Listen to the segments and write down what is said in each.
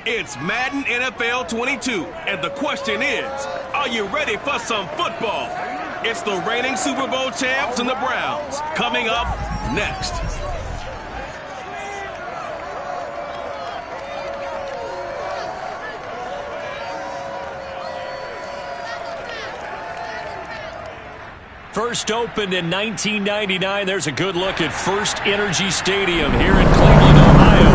It's Madden NFL 22, and the question is, are you ready for some football? It's the reigning Super Bowl champs and the Browns, coming up next. First opened in 1999. There's a good look at First Energy Stadium here in Cleveland, Ohio.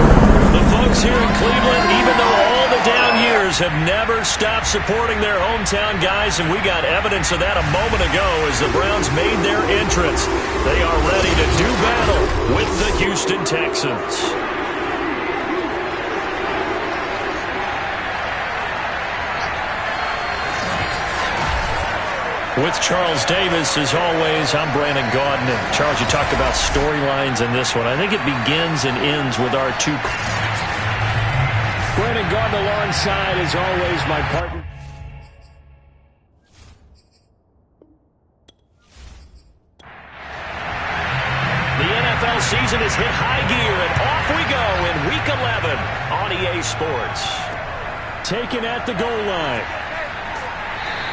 The folks here in Cleveland, even though all the down years, have never stopped supporting their hometown guys, and we got evidence of that a moment ago as the Browns made their entrance. They are ready to do battle with the Houston Texans. With Charles Davis, as always, I'm Brandon Gaudin. And Charles, you talked about storylines in this one. I think it begins and ends with our two. Brandon Gaudin alongside, as always, my partner. The NFL season has hit high gear, and off we go in Week 11 on EA Sports. Taken at the goal line.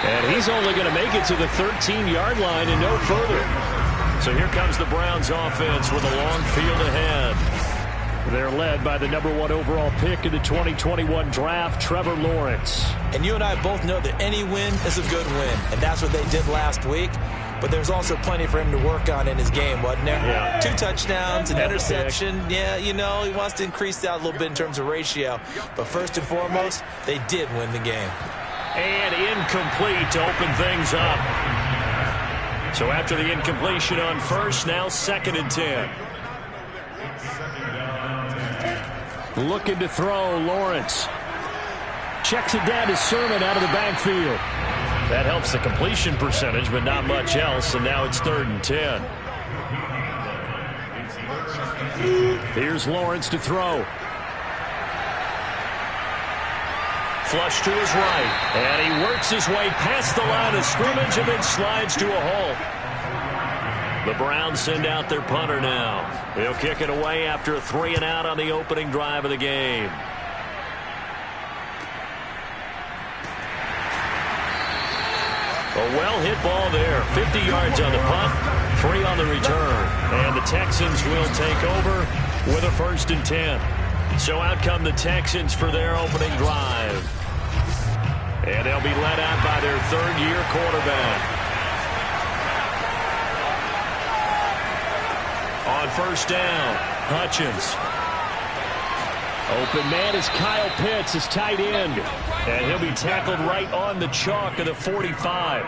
And he's only going to make it to the 13-yard line and no further. So here comes the Browns offense with a long field ahead. They're led by the #1 overall pick in the 2021 draft, Trevor Lawrence. And you and I both know that any win is a good win, and that's what they did last week. But there's also plenty for him to work on in his game, wasn't there? Yeah. 2 touchdowns, an interception. Yeah, you know, he wants to increase that a little bit in terms of ratio. But first and foremost, they did win the game. And incomplete to open things up. So after the incompletion on first, now 2nd and 10. Looking to throw, Lawrence. Checks it down to Sermon out of the backfield. That helps the completion percentage, but not much else, and now it's 3rd and 10. Here's Lawrence to throw. Flush to his right, and he works his way past the line of scrimmage and then slides to a halt. The Browns send out their punter now. He'll kick it away after a 3-and-out on the opening drive of the game. A well-hit ball there. 50 yards on the punt, 3 on the return. And the Texans will take over with a 1st and 10. So out come the Texans for their opening drive. And they'll be led out by their 3rd-year quarterback. On 1st down, Hutchins. Open man is Kyle Pitts, his tight end. And he'll be tackled right on the chalk of the 45.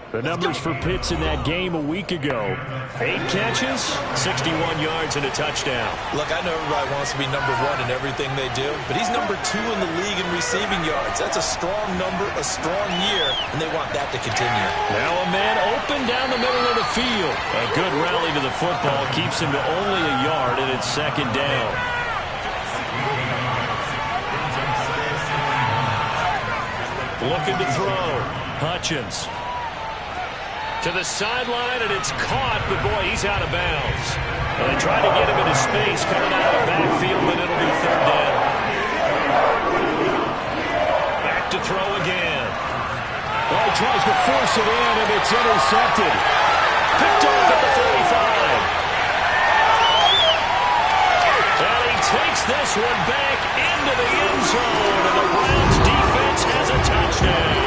The numbers for Pitts in that game a week ago. 8 catches, 61 yards, and a touchdown. Look, I know everybody wants to be #1 in everything they do, but he's #2 in the league in receiving yards. That's a strong number, a strong year, and they want that to continue. Now a man open down the middle of the field. A good rally to the football keeps him to only a yard, and it's 2nd down. Looking to throw. Hutchins. To the sideline, and it's caught, but boy, he's out of bounds. And they try to get him into space coming out of the backfield, but it'll be 3rd down. Back to throw again. Well, he tries to force it in, and it's intercepted. Picked off at the 45. And he takes this one back into the end zone, and the Browns defense has a touchdown.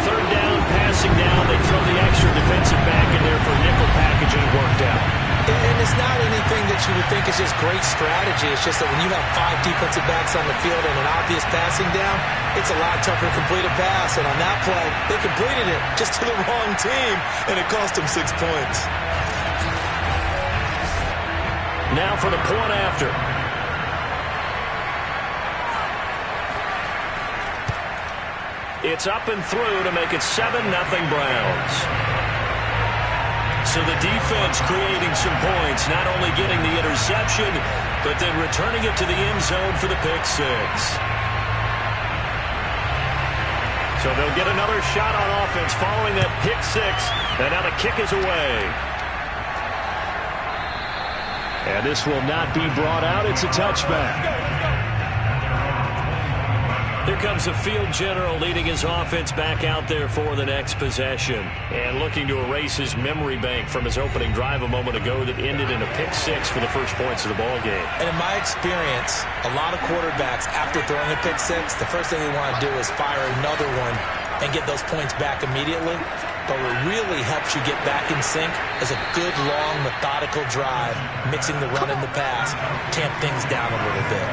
3rd down, passing down. They throw the extra defensive back in there for nickel packaging, worked out. And it's not anything that you would think is just great strategy. It's just that when you have 5 defensive backs on the field and an obvious passing down, it's a lot tougher to complete a pass. And on that play, they completed it just to the wrong team, and it cost them 6 points. Now for the point after. It's up and through to make it 7-0 Browns. So the defense creating some points, not only getting the interception, but then returning it to the end zone for the pick 6. So they'll get another shot on offense following that pick 6, and now the kick is away. And this will not be brought out. It's a touchback. Here comes the field general leading his offense back out there for the next possession. And looking to erase his memory bank from his opening drive a moment ago that ended in a pick-6 for the first points of the ball game. And in my experience, a lot of quarterbacks, after throwing a pick-6, the first thing they want to do is fire another one and get those points back immediately. But what really helps you get back in sync is a good, long, methodical drive, mixing the run and the pass, tamp things down a little bit.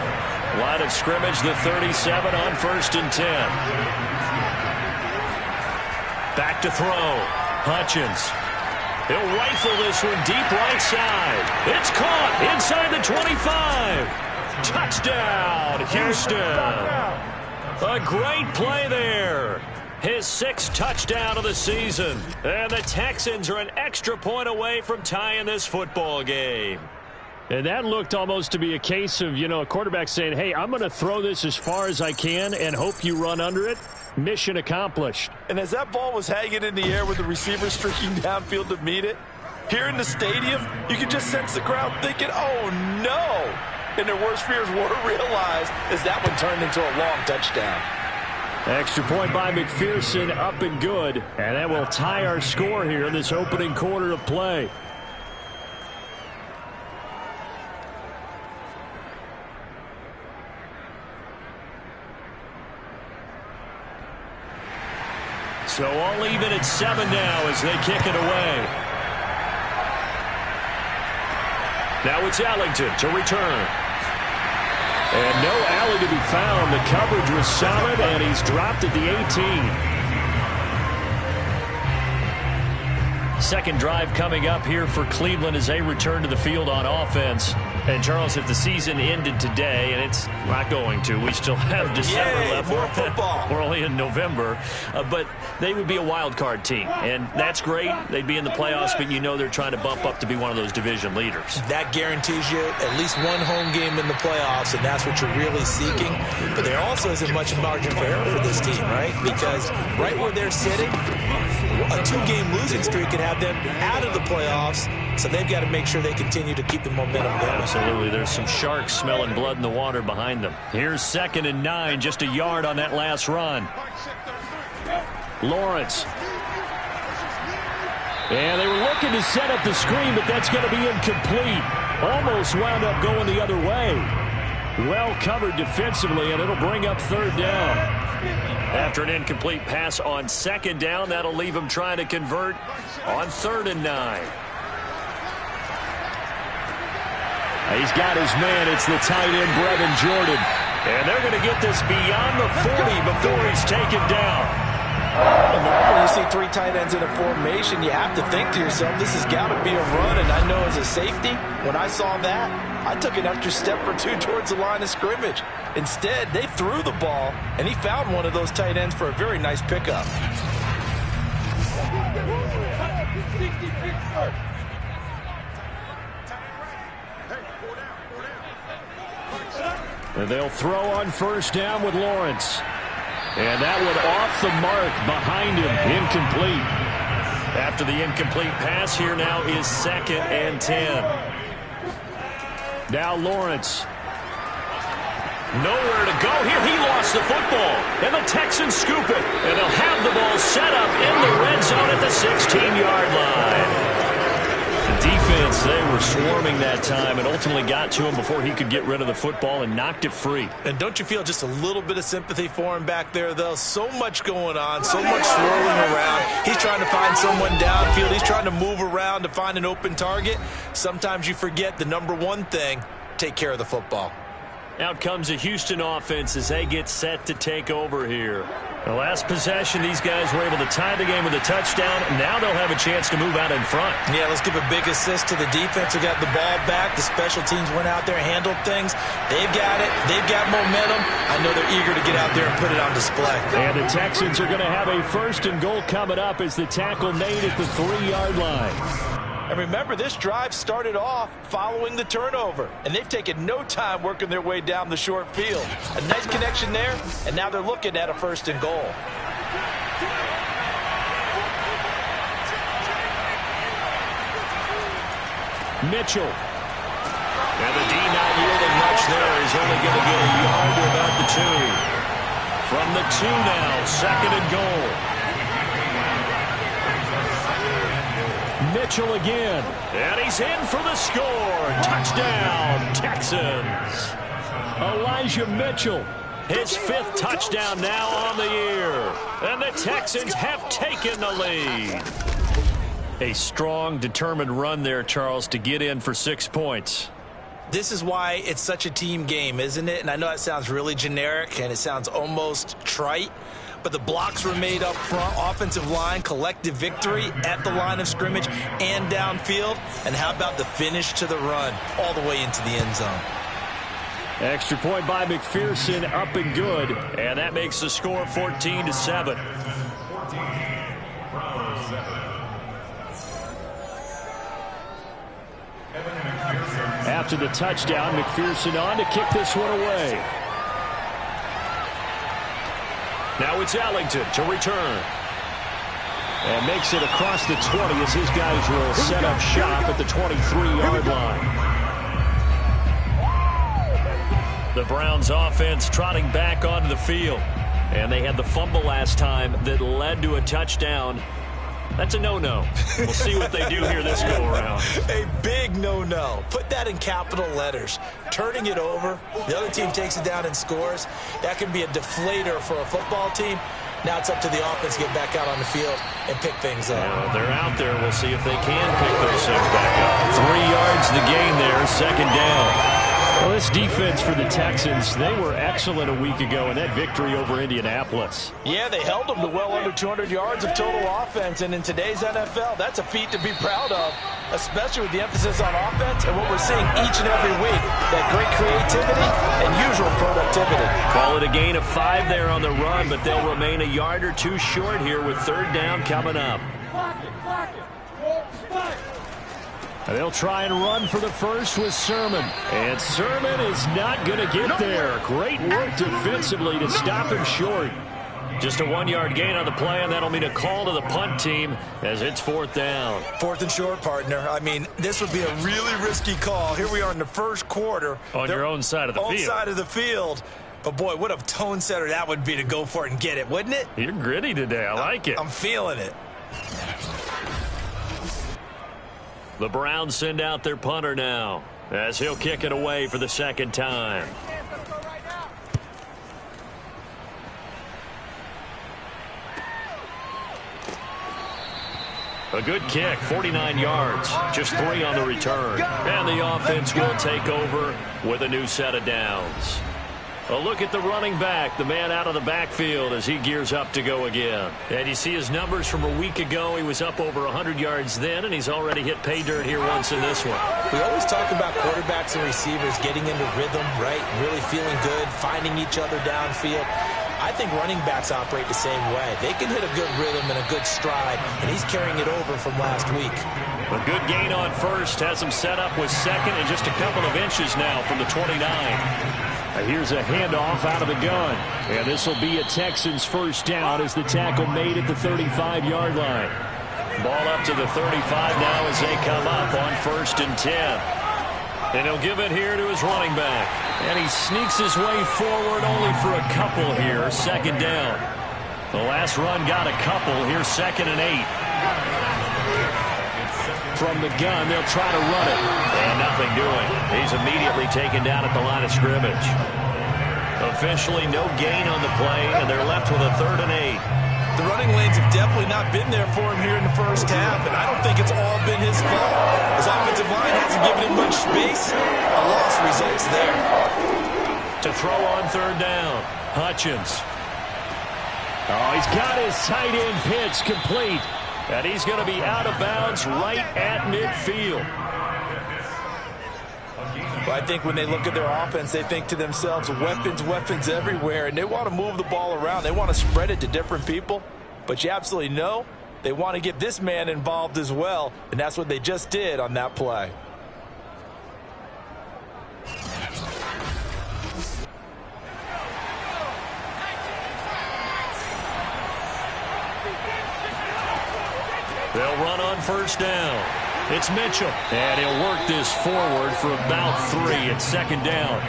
Line of scrimmage, the 37 on 1st and 10. Back to throw. Hutchins. He'll rifle this one deep right side. It's caught inside the 25. Touchdown, Houston. A great play there. His 6th touchdown of the season. And the Texans are an extra point away from tying this football game. And that looked almost to be a case of, a quarterback saying, hey, I'm going to throw this as far as I can and hope you run under it. Mission accomplished. And as that ball was hanging in the air with the receiver streaking downfield to meet it, here in the stadium, you could just sense the crowd thinking, oh, no. And their worst fears were realized as that one turned into a long touchdown. Extra point by McPherson, up and good. And that will tie our score here in this opening quarter of play. So all even at 7 now as they kick it away. Now it's Ellington to return. And no alley to be found. The coverage was solid, and he's dropped at the 18. Second drive coming up here for Cleveland as they return to the field on offense. And, Charles, if the season ended today, and it's not going to, we still have December left. More football. We're only in November. But they would be a wild card team. And that's great. They'd be in the playoffs, but they're trying to bump up to be one of those division leaders. That guarantees you at least one home game in the playoffs, and that's what you're really seeking. But there also isn't much margin for error for this team, right? Because right where they're sitting, a 2-game losing streak could have them out of the playoffs, so they've got to make sure they continue to keep the momentum going. Absolutely. There's some sharks smelling blood in the water behind them. Here's 2nd and 9, just a yard on that last run. Lawrence. And they were looking to set up the screen, but that's going to be incomplete. Almost wound up going the other way. Well covered defensively, and it'll bring up 3rd down. After an incomplete pass on 2nd down, that'll leave him trying to convert on 3rd and 9. He's got his man. It's the tight end, Brevin Jordan. And they're going to get this beyond the 40 before he's taken down. When you see 3 tight ends in a formation, you have to think to yourself, this has got to be a run. And I know as a safety, when I saw that, I took an extra step or 2 towards the line of scrimmage. Instead, they threw the ball, and he found one of those tight ends for a very nice pickup. And they'll throw on 1st down with Lawrence. And that one off the mark behind him, incomplete. After the incomplete pass, here now is 2nd and 10. Now Lawrence. Nowhere to go here. He lost the football. And the Texans scoop it. And they'll have the ball set up in the red zone at the 16-yard line. The defense, they were swarming that time and ultimately got to him before he could get rid of the football and knocked it free. And don't you feel just a little bit of sympathy for him back there, though? So much going on, so much swirling around. He's trying to find someone downfield. He's trying to move around to find an open target. Sometimes you forget the number one thing, take care of the football. Out comes a Houston offense as they get set to take over here. The last possession, these guys were able to tie the game with a touchdown. Now they'll have a chance to move out in front. Yeah, let's give a big assist to the defense who got the ball back. The special teams went out there, handled things. They've got it. They've got momentum. I know they're eager to get out there and put it on display. And the Texans are going to have a 1st and goal coming up as the tackle made at the 3-yard line. And remember, this drive started off following the turnover, and they've taken no time working their way down the short field. A nice connection there, and now they're looking at a 1st and goal. Mitchell. get a yard to about the 2. From the 2 now, 2nd and goal. Mitchell again. And he's in for the score. Touchdown, Texans. Elijah Mitchell. His 5th touchdown now on the year. And the Texans have taken the lead. A strong, determined run there, Charles, to get in for 6 points. This is why it's such a team game, isn't it? And I know that sounds really generic and it sounds almost trite, but the blocks were made up front, offensive line, collective victory at the line of scrimmage and downfield. And how about the finish to the run all the way into the end zone? Extra point by McPherson, up and good. And that makes the score 14-7. After the touchdown, McPherson on to kick this one away. Now it's Ellington to return. And makes it across the 20 as his guys will set up shop at the 23-yard line. The Browns offense trotting back onto the field. And they had the fumble last time that led to a touchdown. That's a no-no. We'll see what they do here this go-around. A big no-no. Put that in capital letters. Turning it over, the other team takes it down and scores. That can be a deflator for a football team. Now it's up to the offense to get back out on the field and pick things up. Yeah, they're out there. We'll see if they can pick those things back up. 3 yards the gain there, 2nd down. Well, this defense for the Texans, they were excellent a week ago in that victory over Indianapolis. Yeah, they held them to well under 200 yards of total offense, and in today's NFL, that's a feat to be proud of, especially with the emphasis on offense and what we're seeing each and every week, that great creativity and usual productivity. Call it a gain of 5 there on the run, but they'll remain a yard or 2 short here with 3rd down coming up. They'll try and run for the first with Sermon. And Sermon is not going to get there. Great work defensively to stop him short. Just a 1-yard gain on the play, and that'll mean a call to the punt team as it's 4th down. 4th and short, partner. I mean, this would be a really risky call. Here we are in the first quarter. On your own side of the field. Own side of the field. But, boy, what a tone setter that would be to go for it and get it, wouldn't it? You're gritty today. I like it. I'm feeling it. The Browns send out their punter now as he'll kick it away for the 2nd time. A good kick, 49 yards, just 3 on the return. And the offense will take over with a new set of downs. A look at the running back, the man out of the backfield as he gears up to go again. And you see his numbers from a week ago. He was up over 100 yards then, and he's already hit pay dirt here once in this one. We always talk about quarterbacks and receivers getting into rhythm, right? Really feeling good, finding each other downfield. I think running backs operate the same way. They can hit a good rhythm and a good stride, and he's carrying it over from last week. A good gain on first has him set up with 2nd and just a couple of inches now from the 29. Here's a handoff out of the gun. And this will be a Texans 1st down as the tackle made at the 35-yard line. Ball up to the 35 now as they come up on 1st and 10. And he'll give it here to his running back. And he sneaks his way forward only for a couple here. 2nd down. The last run got a couple. Here's 2nd and 8. From the gun, they'll try to run it. And nothing doing. He's immediately taken down at the line of scrimmage. Officially no gain on the play, and they're left with a 3rd and 8. The running lanes have definitely not been there for him here in the first half, and I don't think it's all been his fault. His offensive line hasn't given him much space. A loss results there. To throw on 3rd down, Hutchins. Oh, he's got his tight end pitch complete. And he's going to be out of bounds right at midfield. Well, I think when they look at their offense, they think to themselves, weapons, weapons everywhere, and they want to move the ball around. They want to spread it to different people, but you absolutely know they want to get this man involved as well, and that's what they just did on that play. They'll run on 1st down. It's Mitchell. And he'll work this forward for about 3 at 2nd down.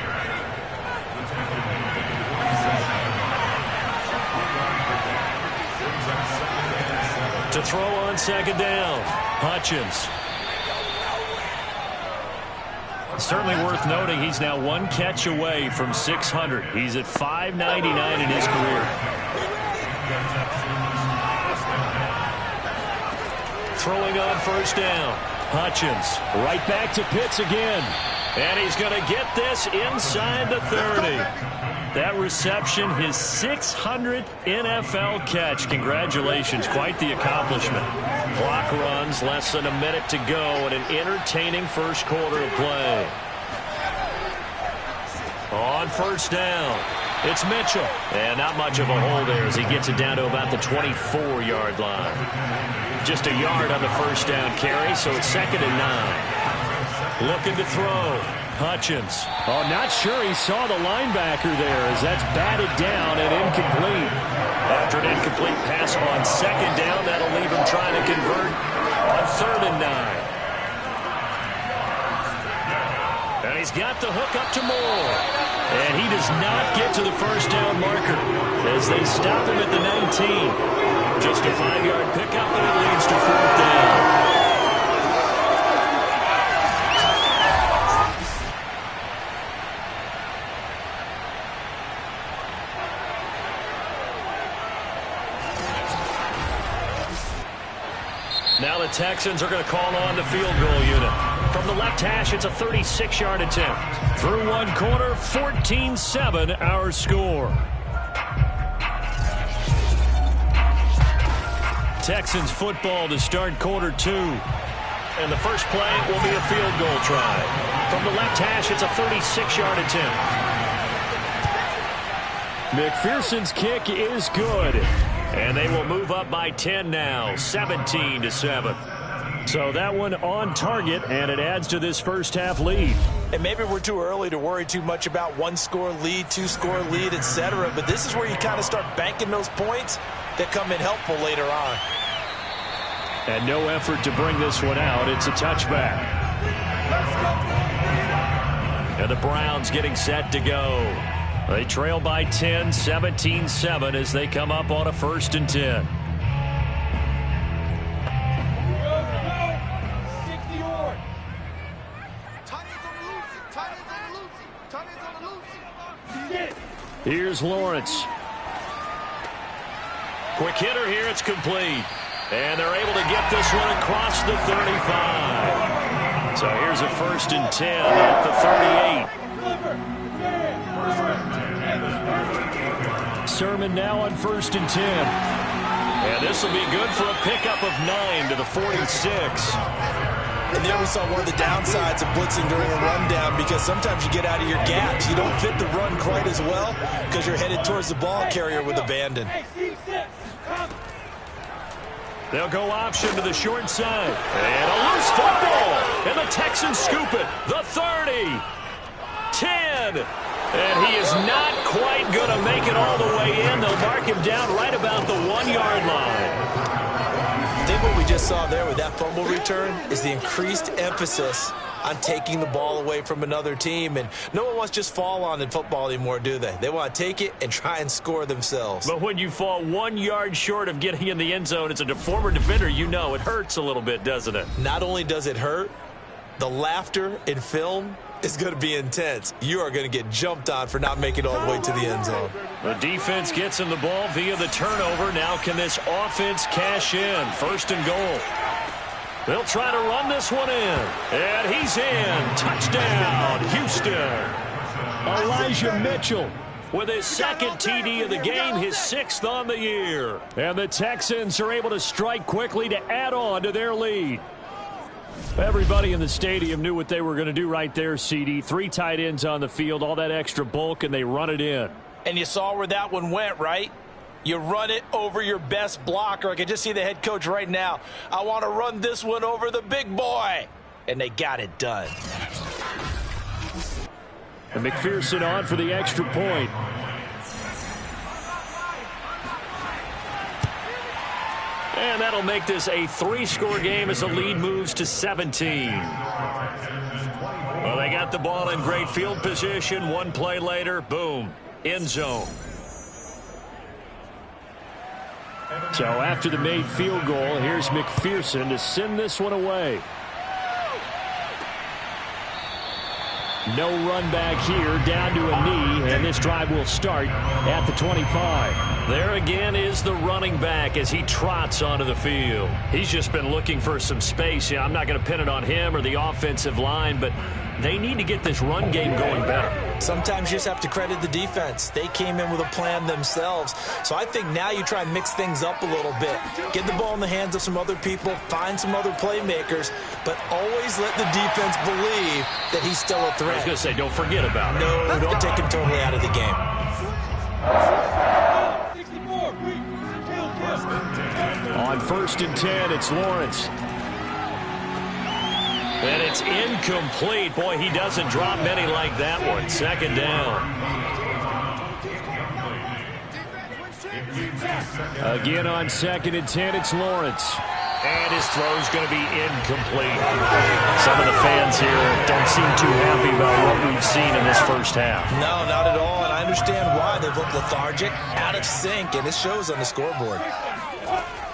To throw on second down, Hutchins. Certainly worth noting he's now one catch away from 600. He's at 599 in his career. Throwing on first down, Hutchins. Right back to Pitts again. And he's going to get this inside the 30. That reception, his 600th NFL catch. Congratulations, quite the accomplishment. Clock runs, less than a minute to go, and an entertaining first quarter of play. On first down, it's Mitchell. And not much of a hole there as he gets it down to about the 24-yard line. Just a yard on the first down carry, so it's 2nd and 9. Looking to throw. Hutchins. Oh, not sure he saw the linebacker there as that's batted down and incomplete. After an incomplete pass on second down, that'll leave him trying to convert on 3rd and 9. And he's got the hook up to Moore. And he does not get to the first down marker as they stop him at the 19. Just a 5-yard pickup, and it leads to 4th down. Now the Texans are going to call on the field goal unit. From the left hash, it's a 36-yard attempt. Through one quarter, 14-7 our score. Texans football to start quarter 2. And the first play will be a field goal try. From the left hash, it's a 36-yard attempt. McPherson's kick is good. And they will move up by 10 now, 17-7. So that one on target, and it adds to this first half lead. And maybe we're too early to worry too much about 1-score lead, 2-score lead, etc. But this is where you kind of start banking those points that come in helpful later on. And no effort to bring this one out. It's a touchback. And the Browns getting set to go. They trail by 10, 17-7 as they come up on a 1st and 10. Here's Lawrence. Quick hitter here. It's complete. And they're able to get this one across the 35. So here's a 1st and 10 at the 38. Sermon now on 1st and 10. And this will be good for a pickup of 9 to the 46. And there we saw one of the downsides of blitzing during a rundown, because sometimes you get out of your gaps. You don't fit the run quite as well because you're headed towards the ball carrier with abandon. They'll go option to the short side. And a loose football. And the Texans scoop it. The 30. 10. And he is not quite going to make it all the way in. They'll mark him down right about the 1-yard line. I think what we just saw there with that fumble return is the increased emphasis on taking the ball away from another team. And no one wants to just fall on in football anymore, do they? They want to take it and try and score themselves. But when you fall 1 yard short of getting in the end zone, it's a former defender, you know it hurts a little bit, doesn't it? Not only does it hurt, the laughter in film is going to be intense. You are going to get jumped on for not making it all the way to the end zone. The defense gets him the ball via the turnover. Now can this offense cash in? 1st and goal. They'll try to run this one in. And he's in. Touchdown, Houston. Elijah Mitchell with his 2nd TD of the game, his 6th on the year. And the Texans are able to strike quickly to add on to their lead. Everybody in the stadium knew what they were going to do right there, CD. 3 tight ends on the field, all that extra bulk, and they run it in. And you saw where that one went, right? You run it over your best blocker. I can just see the head coach right now. I want to run this one over the big boy. And they got it done. And McPherson on for the extra point. And that'll make this a 3-score game as the lead moves to 17. Well, they got the ball in great field position. One play later, boom, end zone. So after the made field goal, here's McPherson to send this one away. No run back here, down to a knee, and this drive will start at the 25. There again is the running back as he trots onto the field. He's just been looking for some space. Yeah, I'm not going to pin it on him or the offensive line, but they need to get this run game going better. Sometimes you just have to credit the defense. They came in with a plan themselves. So I think now you try and mix things up a little bit. Get the ball in the hands of some other people, find some other playmakers, but always let the defense believe that he's still a threat. I was going to say, don't forget about it. No, don't take him totally out of the game. On 1st and 10, it's Lawrence. And it's incomplete. Boy, he doesn't drop many like that one. 2nd down. Again on 2nd and 10, it's Lawrence. And his throw's going to be incomplete. Some of the fans here don't seem too happy about what we've seen in this first half. No, not at all, and I understand why. They've looked lethargic, out of sync, and it shows on the scoreboard.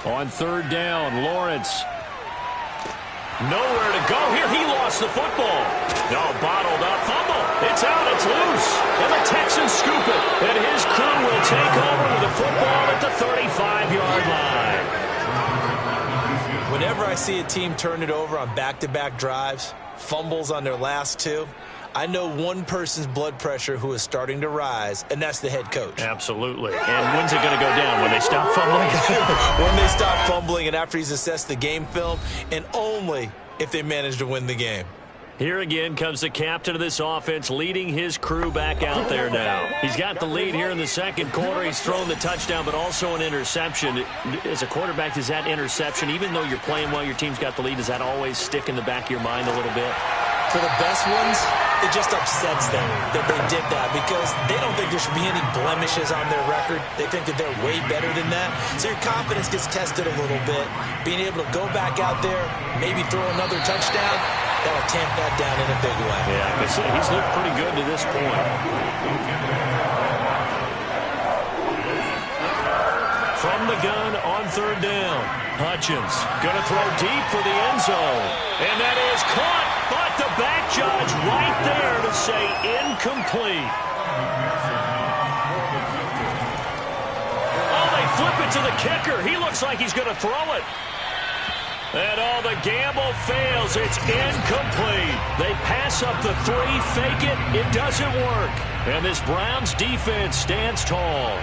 On 3rd down, Lawrence. Nowhere to go here. He lost the football. No, bottled up. Fumble. It's out. It's loose. And the Texans scoop it. And his crew will take over with the football at the 35-yard line. Whenever I see a team turn it over on back-to-back drives, fumbles on their last two, I know one person's blood pressure who is starting to rise, and that's the head coach. Absolutely. And when's it going to go down? When they stop fumbling? When they stop fumbling and after he's assessed the game film, and only if they manage to win the game. Here again comes the captain of this offense leading his crew back out there now. He's got the lead here in the 2nd quarter. He's thrown the touchdown, but also an interception. As a quarterback, does that interception, even though you're playing well, your team's got the lead, does that always stick in the back of your mind a little bit? For the best ones, it just upsets them that they did that because they don't think there should be any blemishes on their record. They think that they're way better than that. So your confidence gets tested a little bit. Being able to go back out there, maybe throw another touchdown, that'll tamp that down in a big way. Yeah, he's looked pretty good to this point. From the gun on 3rd down. Hutchins going to throw deep for the end zone. And that is caught, but the back judge right there to say incomplete. Oh, they flip it to the kicker. He looks like he's going to throw it. And all the gamble fails. It's incomplete. They pass up the 3, fake it. It doesn't work. And this Browns defense stands tall.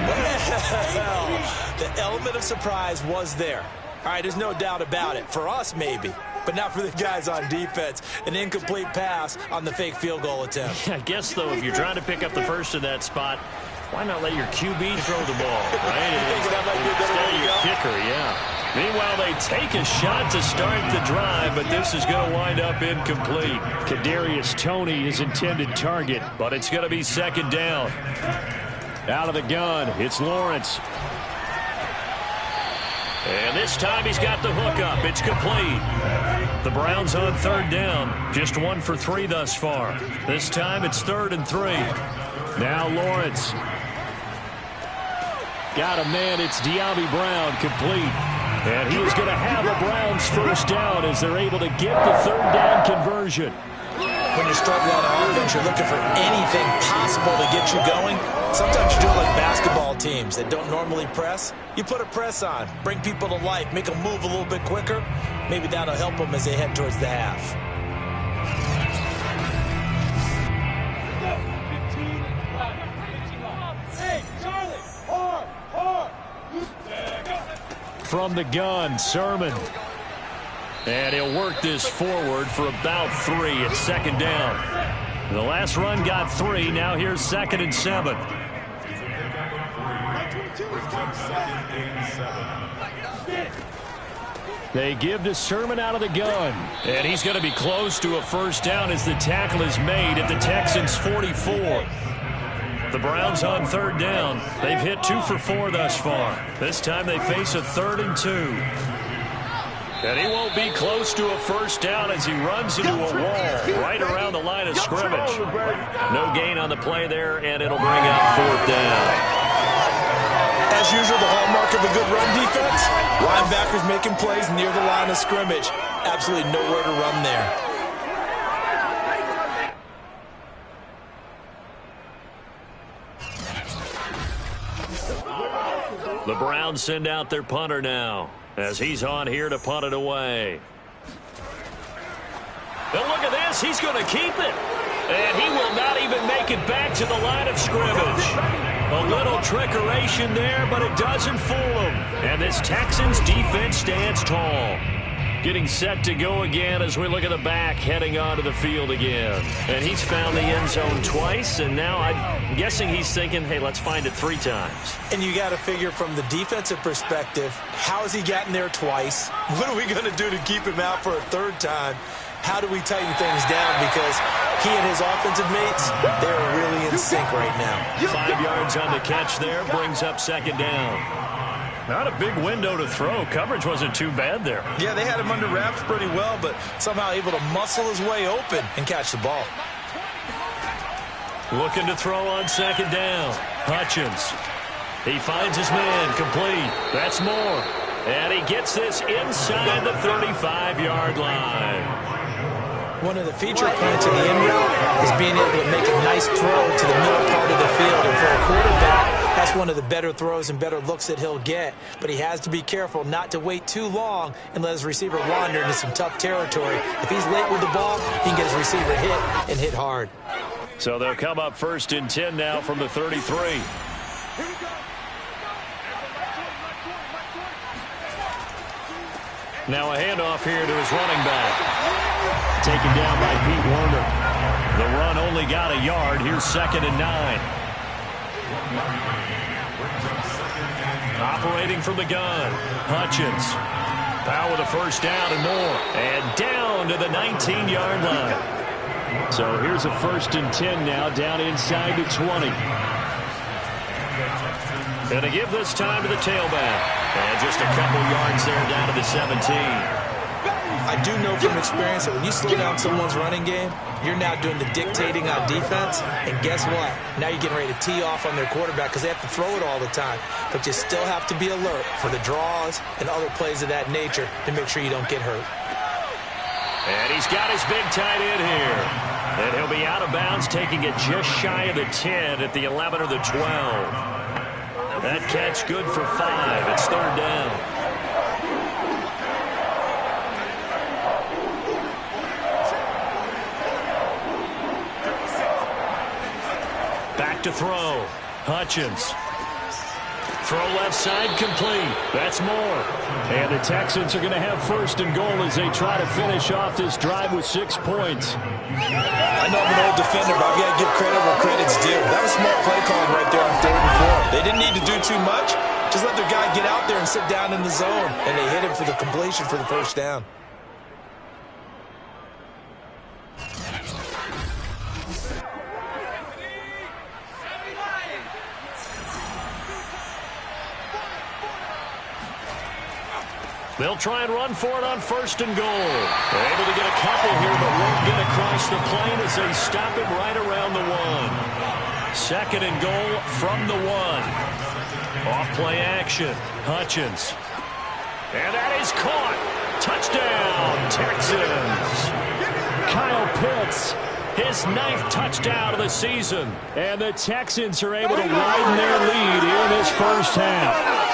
Well, the element of surprise was there. All right, there's no doubt about it. For us, maybe. But not for the guys on defense. An incomplete pass on the fake field goal attempt. I guess, though, if you're trying to pick up the first in that spot, why not let your QB throw the ball, right? Instead of your kicker, yeah. Meanwhile, they take a shot to start the drive, but this is going to wind up incomplete. Kadarius Toney, his intended target, but it's going to be 2nd down. Out of the gun, it's Lawrence. And this time he's got the hook up. It's complete. The Browns on 3rd down. Just 1 for 3 thus far. This time it's 3rd and 3. Now Lawrence. Got a man. It's De'Ami Brown complete. And he is going to have a Browns 1st down as they're able to get the 3rd down conversion. When you're struggling on offense, you're looking for anything possible to get you going. Sometimes you do it like basketball teams that don't normally press. You put a press on, bring people to life, make them move a little bit quicker. Maybe that'll help them as they head towards the half. From the gun, Sermon. And he'll work this forward for about 3 at 2nd down. The last run got 3. Now here's 2nd and 7. They give to Sermon out of the gun. And he's going to be close to a 1st down as the tackle is made at the Texans' 44. The Browns on 3rd down. They've hit 2 for 4 thus far. This time they face a 3rd and 2. And he won't be close to a 1st down as he runs into a wall right around the line of scrimmage. No gain on the play there, and it'll bring up 4th down. As usual, the hallmark of a good run defense, linebackers making plays near the line of scrimmage. Absolutely nowhere to run there. The Browns send out their punter now as he's on here to punt it away. And look at this. He's going to keep it. And he will not even make it back to the line of scrimmage. A little trickeration there, but it doesn't fool him. And this Texans defense stands tall. Getting set to go again as we look at the back heading onto the field again. And he's found the end zone twice, and now I'm guessing he's thinking, hey, let's find it 3 times. And you got to figure from the defensive perspective, how has he gotten there twice? What are we going to do to keep him out for a 3rd time? How do we tighten things down? Because he and his offensive mates, they're really in sync right now. 5 yards on the catch there, brings up 2nd down. Not a big window to throw. Coverage wasn't too bad there. Yeah, they had him under wraps pretty well, but somehow able to muscle his way open and catch the ball. Looking to throw on 2nd down. Hutchins. He finds his man, complete. That's more. And he gets this inside the 35-yard line. One of the feature points of the in route is being able to make a nice throw to the middle part of the field. And for a quarterback, that's one of the better throws and better looks that he'll get. But he has to be careful not to wait too long and let his receiver wander into some tough territory. If he's late with the ball, he can get his receiver hit and hit hard. So they'll come up 1st and 10 now from the 33. Now a handoff here to his running back. Taken down by Pete Werner. The run only got a yard. Here's 2nd and 9. Operating from the gun. Hutchins. Powell with a 1st down and more. And down to the 19-yard line. So here's a 1st and 10 now, down inside the 20. And to give this time to the tailback. And just a couple yards there down to the 17. I do know from experience that when you slow down someone's running game, you're now doing the dictating on defense. And guess what? Now you're getting ready to tee off on their quarterback because they have to throw it all the time. But you still have to be alert for the draws and other plays of that nature to make sure you don't get hurt. And he's got his big tight end here. And he'll be out of bounds, taking it just shy of the 10 at the 11 or the 12. That catch good for 5. It's 3rd down. Back to throw. Hutchins. Throw left side, complete. That's more. And the Texans are going to have 1st and goal as they try to finish off this drive with 6 points. I know I'm an old defender, but I've got to give credit where credit's due. That was smart play calling right there on 3rd and 4. They didn't need to do too much. Just let their guy get out there and sit down in the zone. And they hit him for the completion for the 1st down. They'll try and run for it on 1st and goal. They're able to get a couple here, but won't get across the plane as they stop him right around the 1. 2nd and goal from the 1. Off play action. Hutchins. And that is caught. Touchdown, Texans. Kyle Pitts, his 9th touchdown of the season. And the Texans are able to widen their lead here in this 1st half.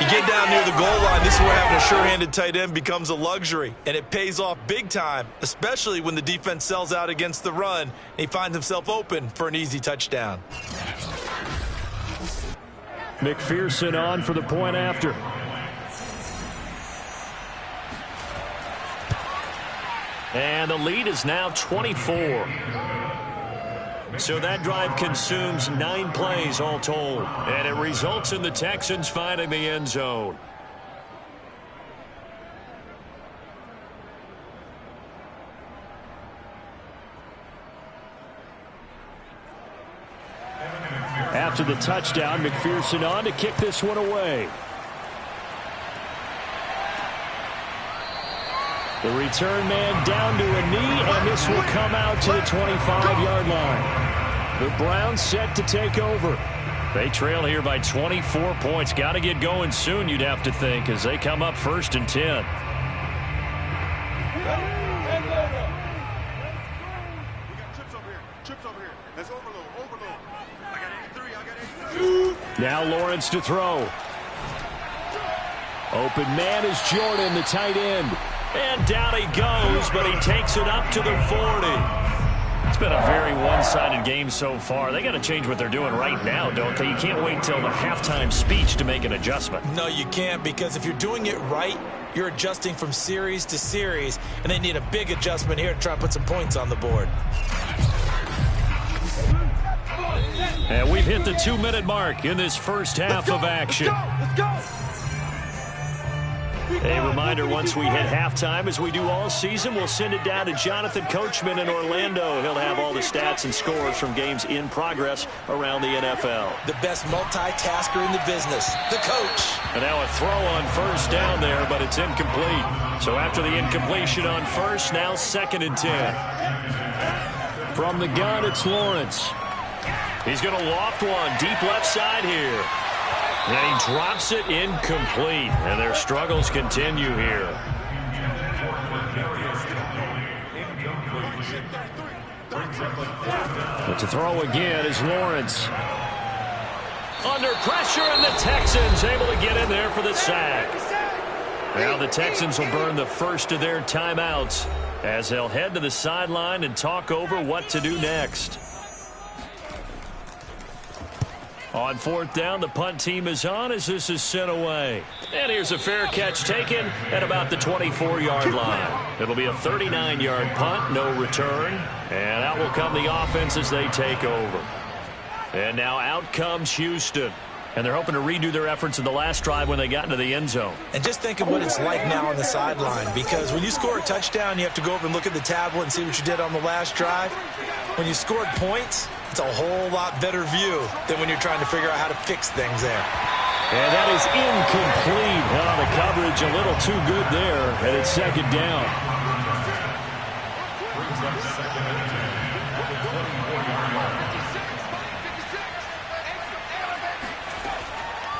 You get down near the goal line, this is where having a sure-handed tight end becomes a luxury, and it pays off big time, especially when the defense sells out against the run, and he finds himself open for an easy touchdown. McPherson on for the point after. And the lead is now 24. So that drive consumes 9 plays all told. And it results in the Texans finding the end zone. After the touchdown, McPherson on to kick this one away. The return man down to a knee, and this will come out to the 25-yard line. The Browns set to take over. They trail here by 24 points. Got to get going soon, you'd have to think, as they come up 1st and 10. Now Lawrence to throw. Open man is Jordan, the tight end. And down he goes, but he takes it up to the 40. It's been a very one-sided game so far. They got to change what they're doing right now, don't they? You can't wait till the halftime speech to make an adjustment. No, you can't, because if you're doing it right, you're adjusting from series to series, and they need a big adjustment here to try and put some points on the board. And we've hit the 2-minute mark in this first half of action. Let's go. A reminder, once we hit halftime, as we do all season, we'll send it down to Jonathan Coachman in Orlando. He'll have all the stats and scores from games in progress around the NFL. The best multitasker in the business, the coach. And now a throw on first down there, but it's incomplete. So after the incompletion on first, now 2nd and 10. From the gun, it's Lawrence. He's going to loft one deep left side here. And he drops it incomplete. And their struggles continue here. But to throw again is Lawrence. Under pressure, and the Texans able to get in there for the sack. Now the Texans will burn the first of their timeouts as they'll head to the sideline and talk over what to do next. On 4th down, the punt team is on as this is sent away. And here's a fair catch taken at about the 24-yard line. It'll be a 39-yard punt, no return. And out will come the offense as they take over. And now out comes Houston. And they're hoping to redo their efforts in the last drive when they got into the end zone. And just think of what it's like now on the sideline, because when you score a touchdown, you have to go over and look at the tablet and see what you did on the last drive. When you scored points, it's a whole lot better view than when you're trying to figure out how to fix things there. And that is incomplete. Oh, the coverage a little too good there, and it's 2nd down.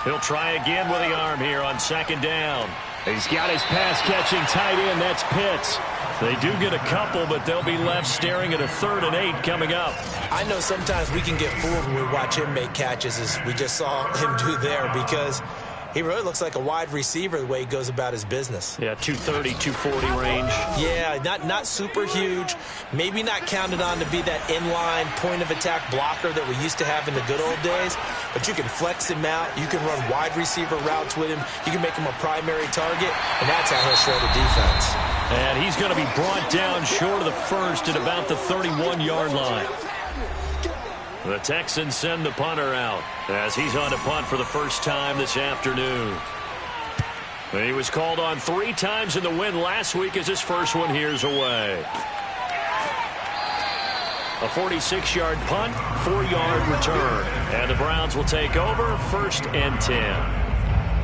He'll try again with the arm here on 2nd down. He's got his pass-catching tight end. That's Pitts. They do get a couple, but they'll be left staring at a 3rd and 8 coming up. I know sometimes we can get fooled when we watch him make catches, as we just saw him do there, because he really looks like a wide receiver the way he goes about his business. Yeah, 230, 240 range. Yeah, not super huge. Maybe not counted on to be that inline point-of-attack blocker that we used to have in the good old days, but you can flex him out. You can run wide receiver routes with him. You can make him a primary target, and that's how he'll shred a defense. And he's going to be brought down short of the first at about the 31-yard line. The Texans send the punter out as he's on to punt for the first time this afternoon. He was called on 3 times in the win last week as his first one here's away. A 46-yard punt, 4-yard return. And the Browns will take over 1st and 10.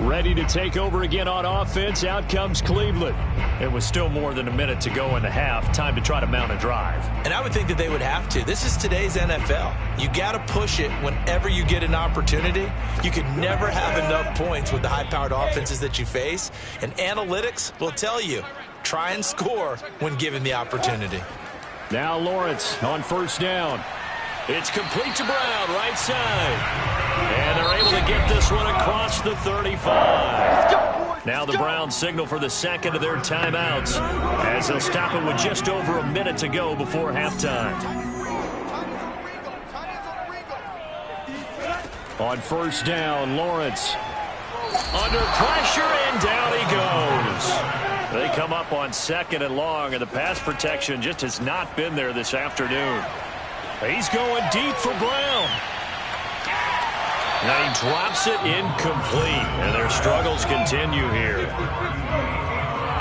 Ready to take over again on offense. Out comes Cleveland. It was still more than a minute to go in the half. Time to try to mount a drive. And I would think that they would have to. This is today's NFL. You got to push it whenever you get an opportunity. You can never have enough points with the high-powered offenses that you face. And analytics will tell you, try and score when given the opportunity. Now Lawrence on 1st down. It's complete to Brown, right side. And they're able to get this one across the 35. Now the Browns signal for the 2nd of their timeouts as they'll stop it with just over a minute to go before halftime. On 1st down, Lawrence. Under pressure, and down he goes. They come up on 2nd and long, and the pass protection just has not been there this afternoon. He's going deep for Brown. Now he drops it incomplete, and their struggles continue here.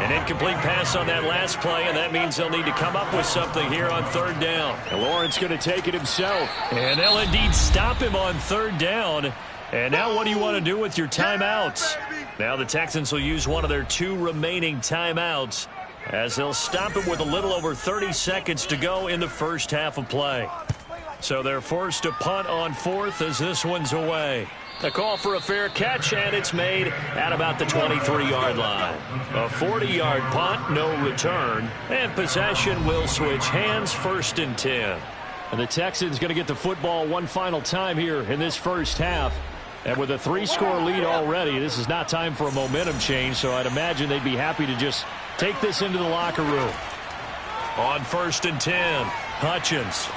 An incomplete pass on that last play, and that means they'll need to come up with something here on 3rd down. And Lawrence going to take it himself. And they'll indeed stop him on 3rd down. And now what do you want to do with your timeouts? Now the Texans will use one of their 2 remaining timeouts as they'll stop him with a little over 30 seconds to go in the first half of play. So they're forced to punt on 4th as this one's away. A call for a fair catch, and it's made at about the 23-yard line. A 40-yard punt, no return, and possession will switch hands, 1st and 10. And the Texans going to get the football one final time here in this first half. And with a 3-score lead already, this is not time for a momentum change, so I'd imagine they'd be happy to just take this into the locker room. On 1st and 10, Hutchins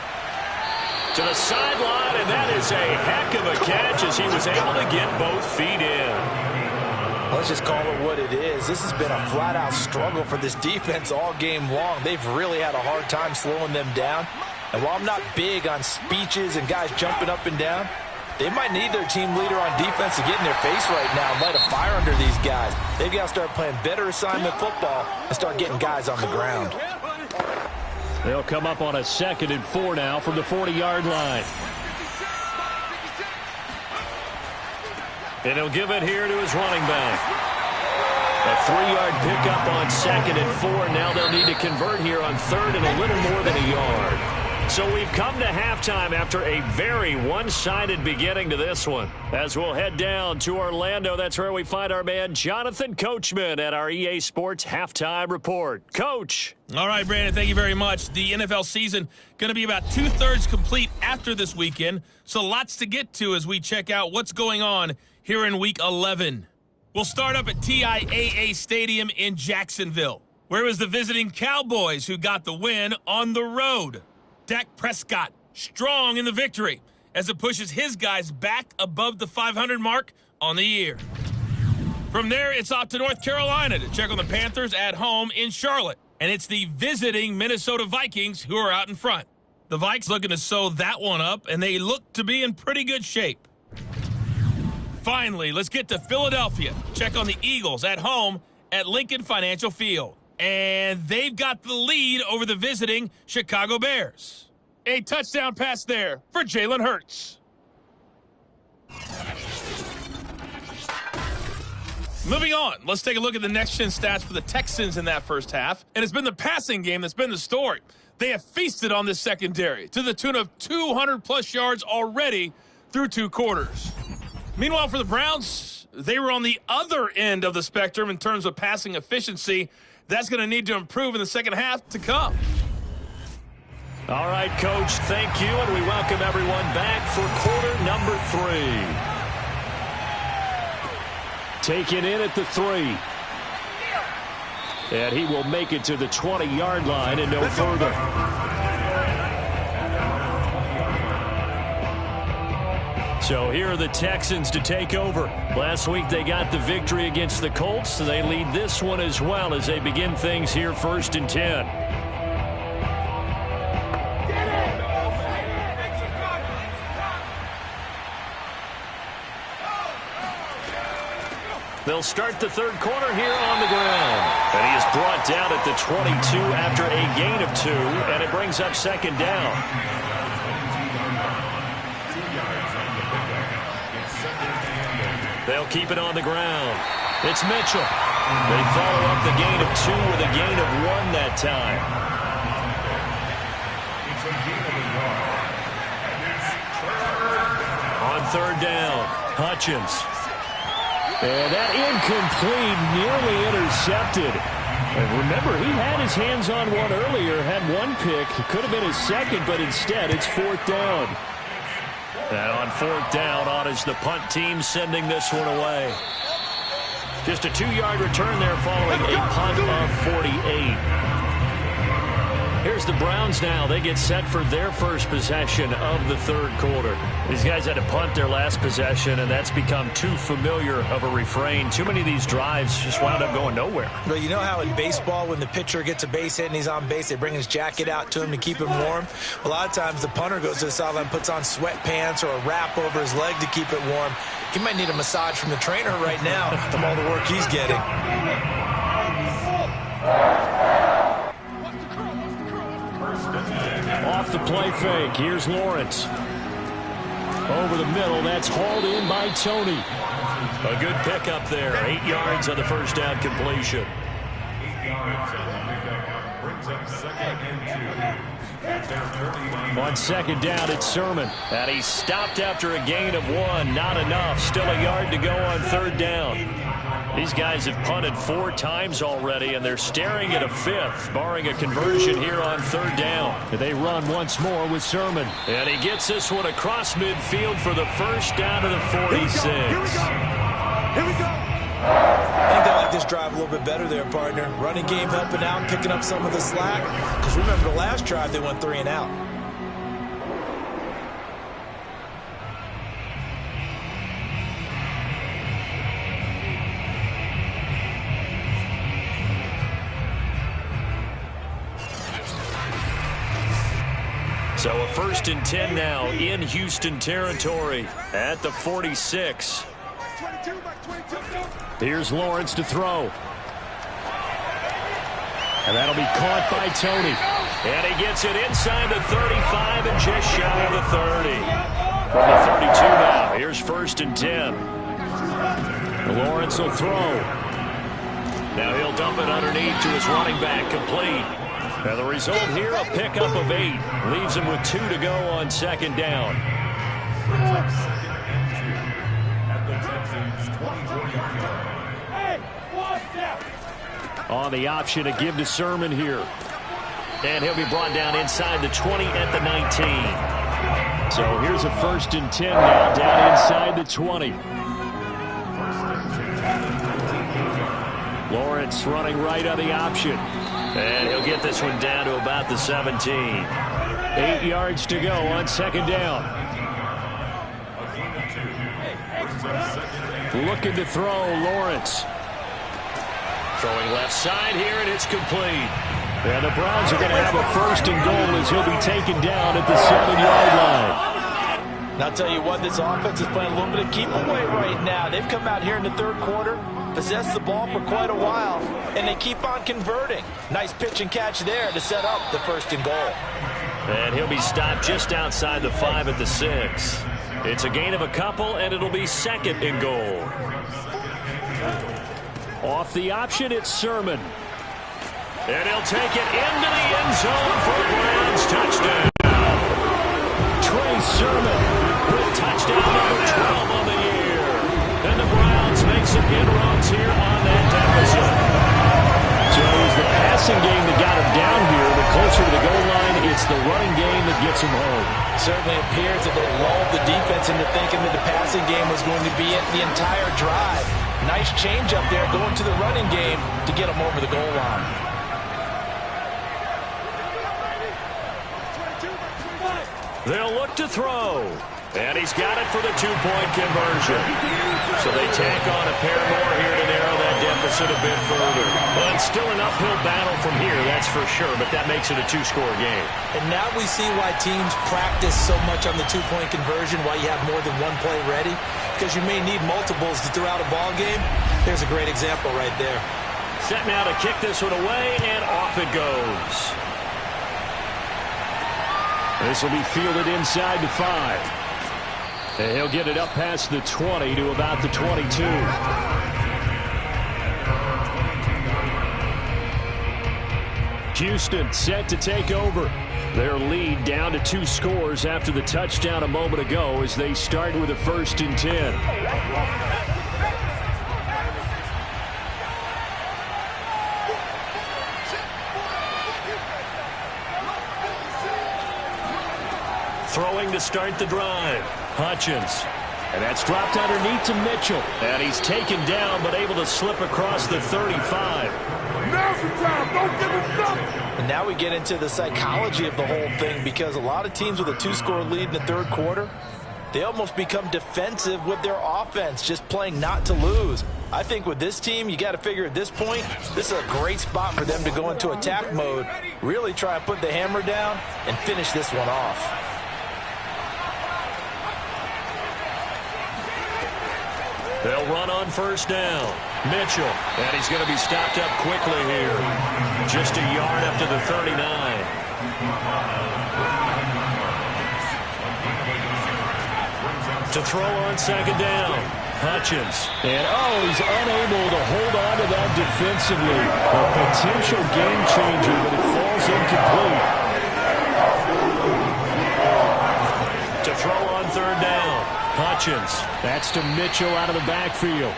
to the sideline, and that is a heck of a catch as he was able to get both feet in. Let's just call it what it is. This has been a flat-out struggle for this defense all game long. They've really had a hard time slowing them down. And while I'm not big on speeches and guys jumping up and down, they might need their team leader on defense to get in their face right now and light a fire under these guys. They've got to start playing better assignment football and start getting guys on the ground. They'll come up on a 2nd and 4 now from the 40-yard line. And he'll give it here to his running back. A 3-yard pickup on 2nd and 4. Now they'll need to convert here on 3rd and a little more than a yard. So we've come to halftime after a very one-sided beginning to this one. As we'll head down to Orlando, that's where we find our man Jonathan Coachman at our EA Sports Halftime Report. Coach. All right, Brandon, thank you very much. The NFL season going to be about 2/3 complete after this weekend, so lots to get to as we check out what's going on here in Week 11. We'll start up at TIAA Stadium in Jacksonville, where it was the visiting Cowboys who got the win on the road. Dak Prescott strong in the victory as it pushes his guys back above the 500 mark on the year. From there, it's off to North Carolina to check on the Panthers at home in Charlotte. And it's the visiting Minnesota Vikings who are out in front. The Vikes looking to sew that one up, and they look to be in pretty good shape. Finally, let's get to Philadelphia. Check on the Eagles at home at Lincoln Financial Field. And they've got the lead over the visiting Chicago Bears. A touchdown pass there for Jalen Hurts. Moving on, let's take a look at the next-gen stats for the Texans in that first half. And it's been the passing game that's been the story. They have feasted on this secondary to the tune of 200-plus yards already through 2 quarters. Meanwhile, for the Browns, they were on the other end of the spectrum in terms of passing efficiency. That's going to need to improve in the second half to come. All right, Coach, thank you, and we welcome everyone back for quarter number 3. Taken in at the 3. And he will make it to the 20-yard line and no further. So here are the Texans to take over. Last week they got the victory against the Colts, so they lead this one as well as they begin things here 1st and 10. They'll start the third quarter here on the ground. And he is brought down at the 22 after a gain of 2, and it brings up 2nd down. They'll keep it on the ground. It's Mitchell. They follow up the gain of 2 with a gain of 1 that time. On 3rd down, Hutchins. And that incomplete, nearly intercepted. And remember, he had his hands on one earlier, had 1 pick. It could have been his 2nd, but instead it's 4th down. And on 4th down, on is the punt team sending this one away. Just a 2-yard return there following a punt of 48. Here's the Browns now. They get set for their first possession of the third quarter. These guys had to punt their last possession, and that's become too familiar of a refrain. Too many of these drives just wound up going nowhere. But you know how in baseball, when the pitcher gets a base hit and he's on base, they bring his jacket out to him to keep him warm? A lot of times the punter goes to the sideline, puts on sweatpants or a wrap over his leg to keep it warm. He might need a massage from the trainer right now from all the work he's getting. Off the play fake. Here's Lawrence. Over the middle. That's hauled in by Tony. A good pickup there. 8 yards on the first down completion. On second down, it's Sermon. And he's stopped after a gain of 1. Not enough. Still a yard to go on third down. These guys have punted 4 times already, and they're staring at a 5th, barring a conversion here on third down. They run once more with Sermon. And he gets this one across midfield for the first down to the 46. Here we go. I think they like this drive a little bit better there, partner. Running game helping out, picking up some of the slack. Because remember the last drive, they went 3 and out. So a 1st and 10 now in Houston territory at the 46. Here's Lawrence to throw. And that'll be caught by Tony. And he gets it inside the 35 and just shy of the 30. From the 32 now, here's 1st and 10. Lawrence will throw. Now he'll dump it underneath to his running back, complete. And the result here, a pickup of 8. Leaves him with 2 to go on second down. On the option to give to Sermon here. And he'll be brought down inside the 20 at the 19. So here's a 1st and 10 now, down inside the 20. Lawrence running right on the option. And he'll get this one down to about the 17. 8 yards to go on second down. Looking to throw, Lawrence. Throwing left side here, and it's complete. And the Browns are going to have a 1st and goal as he'll be taken down at the 7-yard line. And I'll tell you what, this offense is playing a little bit of keep away right now. They've come out here in the third quarter, possessed the ball for quite a while, and they keep on converting. Nice pitch and catch there to set up the 1st and goal. And he'll be stopped just outside the 5 at the 6. It's a gain of a couple, and it'll be 2nd and goal. Off the option, it's Sermon. And he'll take it into the end zone for a Browns touchdown. Trey Sermon with touchdown number 12 on the year. And the Browns make some inroads here on that deficit. So it was the passing game that got him down here. The closer to the goal line, it's the running game that gets him home. Certainly appears that they lulled the defense into thinking that the passing game was going to be it the entire drive. Nice change up there going to the running game to get him over the goal line. They'll look to throw. And he's got it for the 2-point conversion. So they tack on a pair more here to narrow that deficit a bit further. Well, it's still an uphill battle from here, that's for sure, but that makes it a 2-score game. And now we see why teams practice so much on the 2-point conversion, why you have more than one play ready, because you may need multiples to throw out a ball game. There's a great example right there. Set now to kick this one away, and off it goes. This will be fielded inside the 5. And he'll get it up past the 20 to about the 22. Houston set to take over. Their lead down to 2 scores after the touchdown a moment ago as they start with a 1st and 10. Throwing to start the drive. Hutchins. And that's dropped underneath to Mitchell. And he's taken down, but able to slip across the 35. Now's the time. Don't give him nothing. And now we get into the psychology of the whole thing, because a lot of teams with a 2-score lead in the third quarter, they almost become defensive with their offense, just playing not to lose. I think with this team, you got to figure at this point, this is a great spot for them to go into attack mode, really try and put the hammer down and finish this one off. They'll run on 1st down. Mitchell, and he's going to be stopped up quickly here. Just a yard up to the 39. To throw on 2nd down. Hutchins. And, he's unable to hold on to that defensively. A potential game changer, but it falls incomplete. To throw on third down. Hutchins. That's to Mitchell out of the backfield.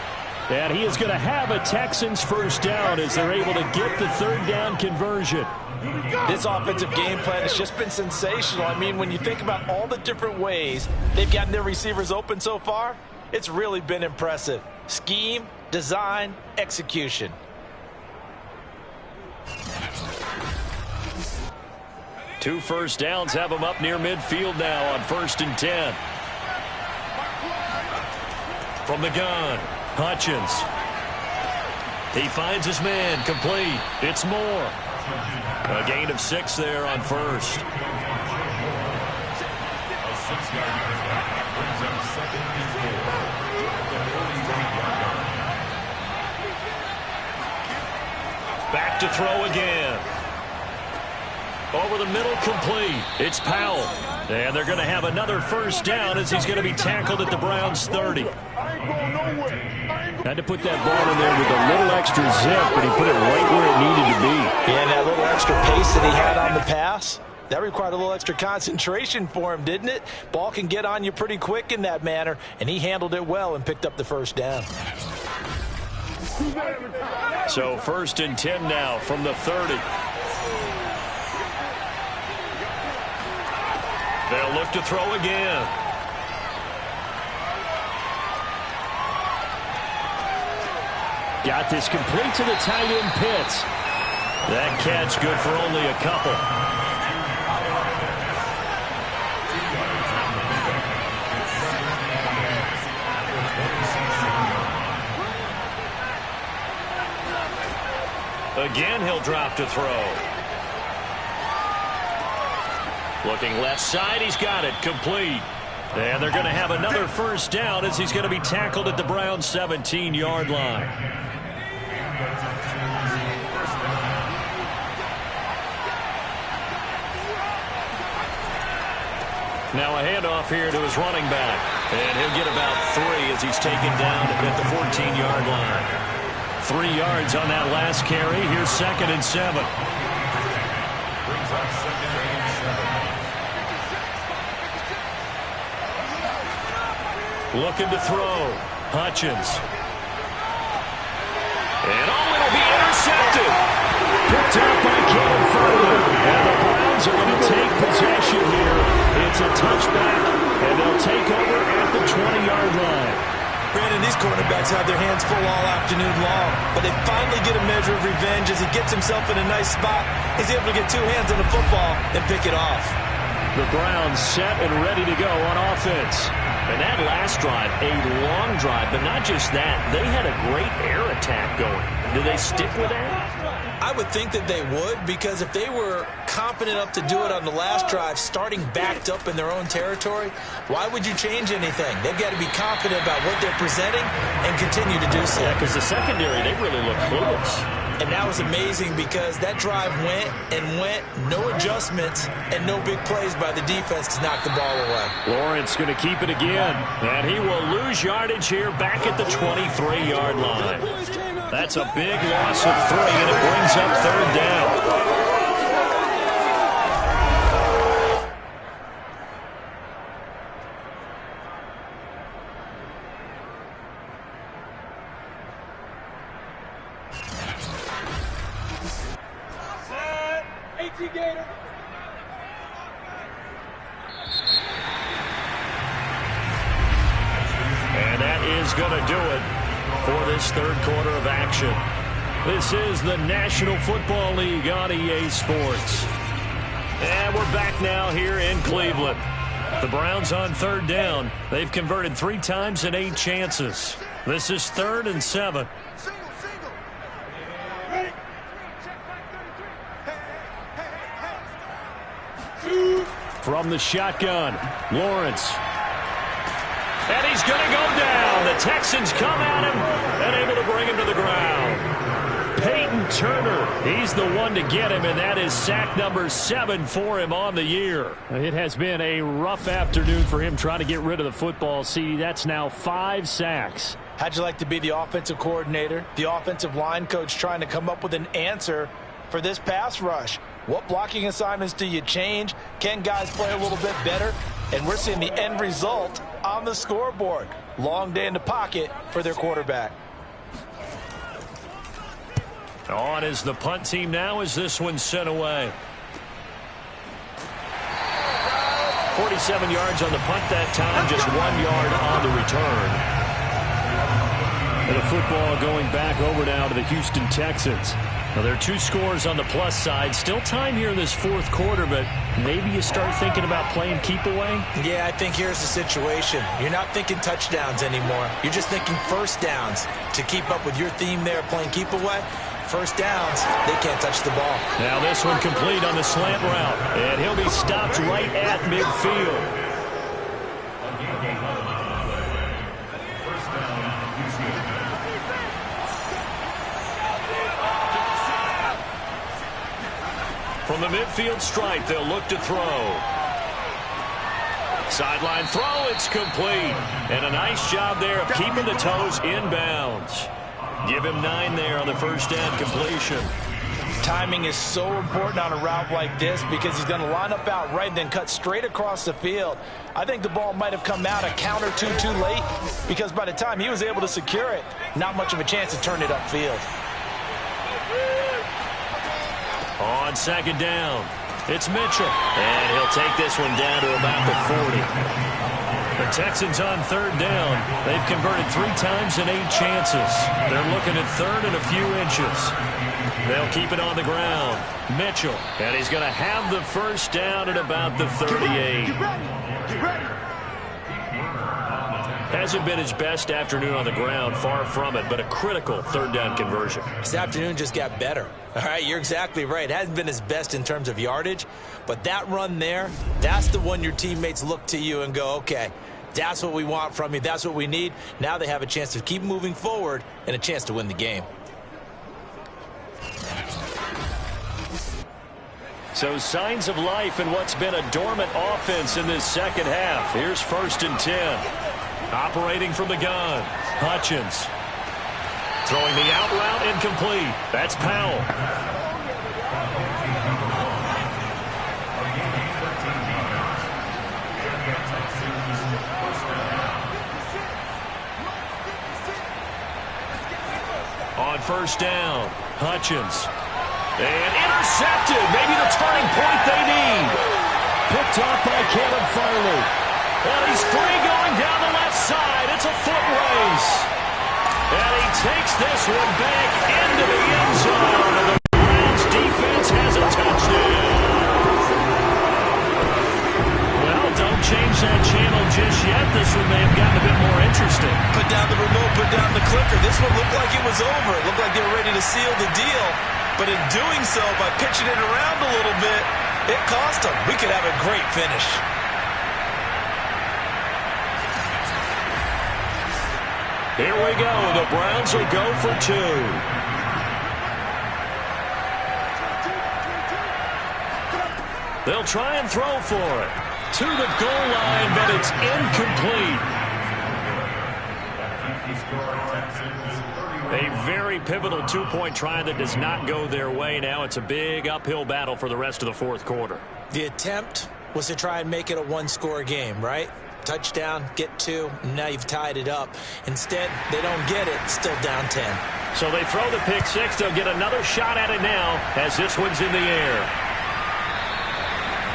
And he is going to have a Texans first down as they're able to get the third down conversion. This offensive game plan has just been sensational. I mean, when you think about all the different ways they've gotten their receivers open so far, it's really been impressive. Scheme, design, execution. Two first downs have them up near midfield now on 1st and 10. From the gun, Hutchins. He finds his man, complete. It's Moore. A gain of 6 there on first. Back to throw again. Over the middle, complete. It's Powell. And they're going to have another first down as he's going to be tackled at the Browns' 30. Had to put that ball in there with a little extra zip, but he put it right where it needed to be. Yeah, and that little extra pace that he had on the pass, that required a little extra concentration for him, didn't it? Ball can get on you pretty quick in that manner, and he handled it well and picked up the first down. So 1st and 10 now from the 30. They'll look to throw again. Got this complete to the tight end Pitts. That catch good for only a couple. Again, he'll drop to throw. Looking left side, he's got it, complete. And they're going to have another first down as he's going to be tackled at the Browns' 17-yard line. Now a handoff here to his running back. And he'll get about 3 as he's taken down at the 14-yard line. 3 yards on that last carry. Here's 2nd and 7. Looking to throw. Hutchins. And it'll be intercepted. Picked up by Cam Furman. And the Browns are going to take possession here. It's a touchback, and they'll take over at the 20-yard line. Brandon, these cornerbacks have their hands full all afternoon long, but they finally get a measure of revenge as he gets himself in a nice spot. He's able to get 2 hands on the football and pick it off. The Browns set and ready to go on offense. And that last drive, a long drive, but not just that. They had a great air attack going. Do they stick with that? I would think that they would, because if they were confident enough to do it on the last drive, starting backed up in their own territory, why would you change anything? They've got to be confident about what they're presenting and continue to do so. Yeah, because the secondary, they really look clueless. And that was amazing because that drive went and went, no adjustments, and no big plays by the defense to knock the ball away. Lawrence going to keep it again, and he will lose yardage here back at the 23-yard line. That's a big loss of 3, and it brings up 3rd down. And that is going to do it for this 3rd quarter of action. This is the National Football League on EA Sports. And we're back now here in Cleveland. The Browns on 3rd down. They've converted 3 times in 8 chances. This is 3rd and 7. From the shotgun, Lawrence. And he's going to go down. The Texans come at him and able to bring him to the ground. Peyton Turner, he's the one to get him, and that is sack number 7 for him on the year. It has been a rough afternoon for him trying to get rid of the football, CD. That's now 5 sacks. How'd you like to be the offensive coordinator, the offensive line coach trying to come up with an answer for this pass rush? What blocking assignments do you change? Can guys play a little bit better? And we're seeing the end result on the scoreboard. Long day in the pocket for their quarterback. On is the punt team now as this one's sent away. 47 yards on the punt that time, just 1 yard on the return. And the football going back over now to the Houston Texans. Now, there are 2 scores on the plus side. Still time here in this fourth quarter, but maybe you start thinking about playing keep away? Yeah, I think here's the situation. You're not thinking touchdowns anymore. You're just thinking first downs. To keep up with your theme there, playing keep away, first downs, they can't touch the ball. Now this one complete on the slant route, and he'll be stopped right at midfield. From the midfield stripe, they'll look to throw. Sideline throw, it's complete. And a nice job there of keeping the toes inbounds. Give him 9 there on the first down completion. Timing is so important on a route like this because he's going to line up out right and then cut straight across the field. I think the ball might have come out a count or two too late because by the time he was able to secure it, not much of a chance to turn it upfield. On second down, it's Mitchell. And he'll take this one down to about the 40. The Texans on third down. They've converted 3 times in 8 chances. They're looking at third and a few inches. They'll keep it on the ground. Mitchell. And he's going to have the first down at about the 38. Get ready. Hasn't been his best afternoon on the ground, far from it, but a critical third down conversion. His afternoon just got better. All right, you're exactly right. It hasn't been his best in terms of yardage, but that run there, that's the one your teammates look to you and go, okay, that's what we want from you. That's what we need. Now they have a chance to keep moving forward and a chance to win the game. So signs of life in what's been a dormant offense in this second half. Here's 1st and 10. Operating from the gun, Hutchins. Throwing the out route incomplete. That's Powell. On first down, Hutchins. And intercepted. Maybe the turning point they need. Picked off by Caleb Farley. And he's free going down the left side. It's a foot race. And he takes this one back into the end zone. And the Browns defense has a touchdown. Well, don't change that channel just yet. This one may have gotten a bit more interesting. Put down the remote, put down the clicker. This one looked like it was over. It looked like they were ready to seal the deal. But in doing so, by pitching it around a little bit, it cost them. We could have a great finish. Here we go. The Browns will go for 2. They'll try and throw for it. To the goal line, but it's incomplete. A very pivotal 2-point try that does not go their way. Now it's a big uphill battle for the rest of the fourth quarter. The attempt was to try and make it a 1-score game, right? Touchdown, get 2, and now you've tied it up. Instead, they don't get it, still down 10. So they throw the pick 6. They'll get another shot at it now as this one's in the air.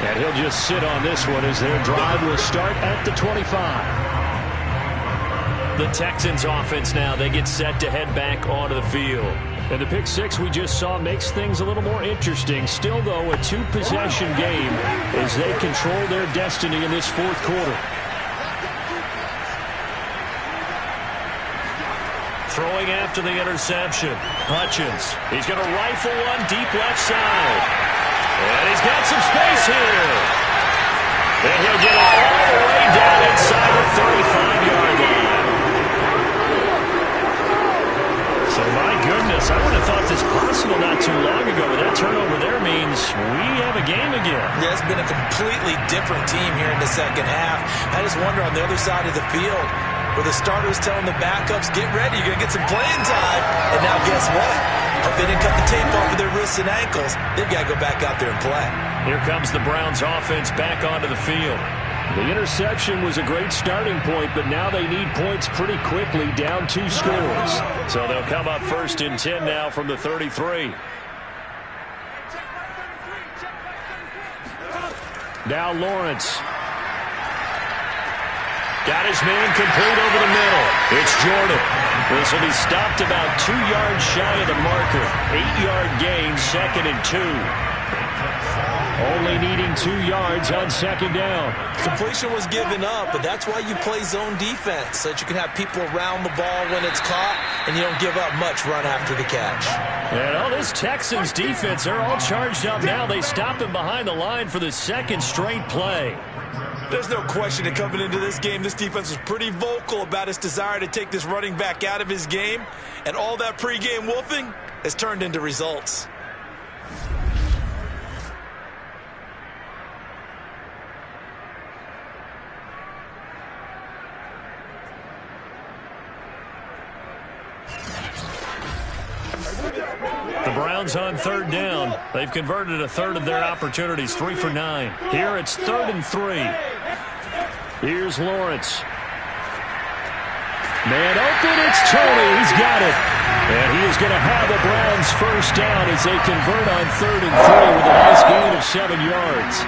And he'll just sit on this one as their drive will start at the 25. The Texans offense now, they get set to head back onto the field. And the pick 6 we just saw makes things a little more interesting. Still, though, a 2-possession game as they control their destiny in this fourth quarter. Throwing after the interception. Hutchins. He's going to rifle one deep left side. And he's got some space here. And he'll get it all the way down inside the 35-yard line. So, my goodness, I would have thought this possible now second half. I just wonder on the other side of the field where the starters telling the backups, get ready, you're going to get some playing time. And now guess what? If they didn't cut the tape off of their wrists and ankles, they've got to go back out there and play. Here comes the Browns offense back onto the field. The interception was a great starting point, but now they need points pretty quickly, down 2 scores. So they'll come up 1st and 10 now from the 33. Now Lawrence. Got his man complete over the middle. It's Jordan. This will be stopped about 2 yards shy of the marker. 8-yard gain, 2nd and 2. Only needing 2 yards on 2nd down. Completion was given up, but that's why you play zone defense, so that you can have people around the ball when it's caught, and you don't give up much run after the catch. And all this Texans defense, they're all charged up now. They stopped him behind the line for the 2nd straight play. There's no question that coming into this game, this defense was pretty vocal about its desire to take this running back out of his game, and all that pregame wolfing has turned into results. The Browns on 3rd down. They've converted a third of their opportunities, 3 for 9. Here it's 3rd and 3. Here's Lawrence. Man open, it's Tony. He's got it. And he is going to have the Browns 1st down as they convert on 3rd and 3 with a nice gain of 7 yards.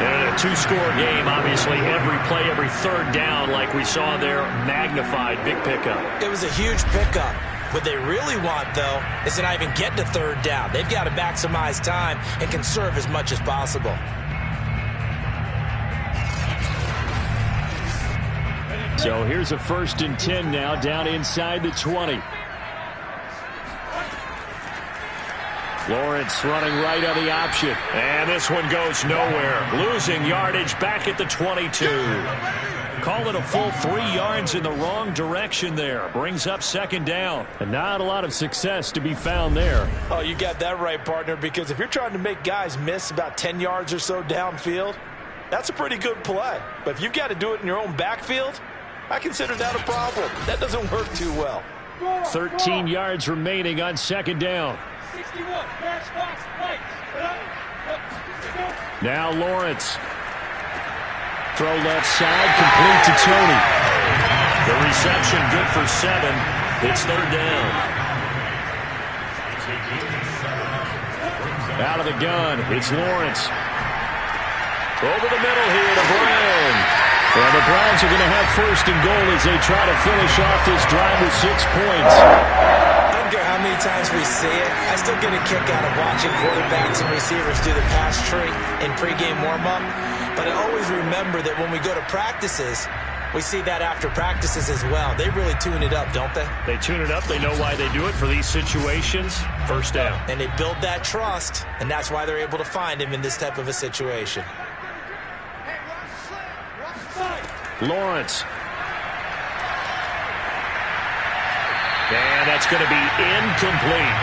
And a 2-score game, obviously, every play, every 3rd down, like we saw there, magnified, big pickup. It was a huge pickup. What they really want, though, is to not even get to 3rd down. They've got to maximize time and conserve as much as possible. So here's a 1st and 10 now, down inside the 20. Lawrence running right on the option. And this one goes nowhere. Losing yardage back at the 22. Call it a full 3 yards in the wrong direction there. Brings up 2nd down. And not a lot of success to be found there. Oh, you got that right, partner, because if you're trying to make guys miss about 10 yards or so downfield, that's a pretty good play. But if you've got to do it in your own backfield, I consider that a problem. That doesn't work too well. 13 yards remaining on 2nd down. Now Lawrence. Throw left side, complete to Tony. The reception good for 7. It's 3rd down. Out of the gun, it's Lawrence. Over the middle here to Brown. And the Browns are going to have 1st and goal as they try to finish off this drive with 6 points. I don't care how many times we see it. I still get a kick out of watching quarterbacks and receivers do the pass tree in pregame warm-up. But I always remember that when we go to practices, we see that after practices as well. They really tune it up, don't they? They tune it up. They know why they do it for these situations. 1st down. And they build that trust, and that's why they're able to find him in this type of a situation. Lawrence. And that's going to be incomplete.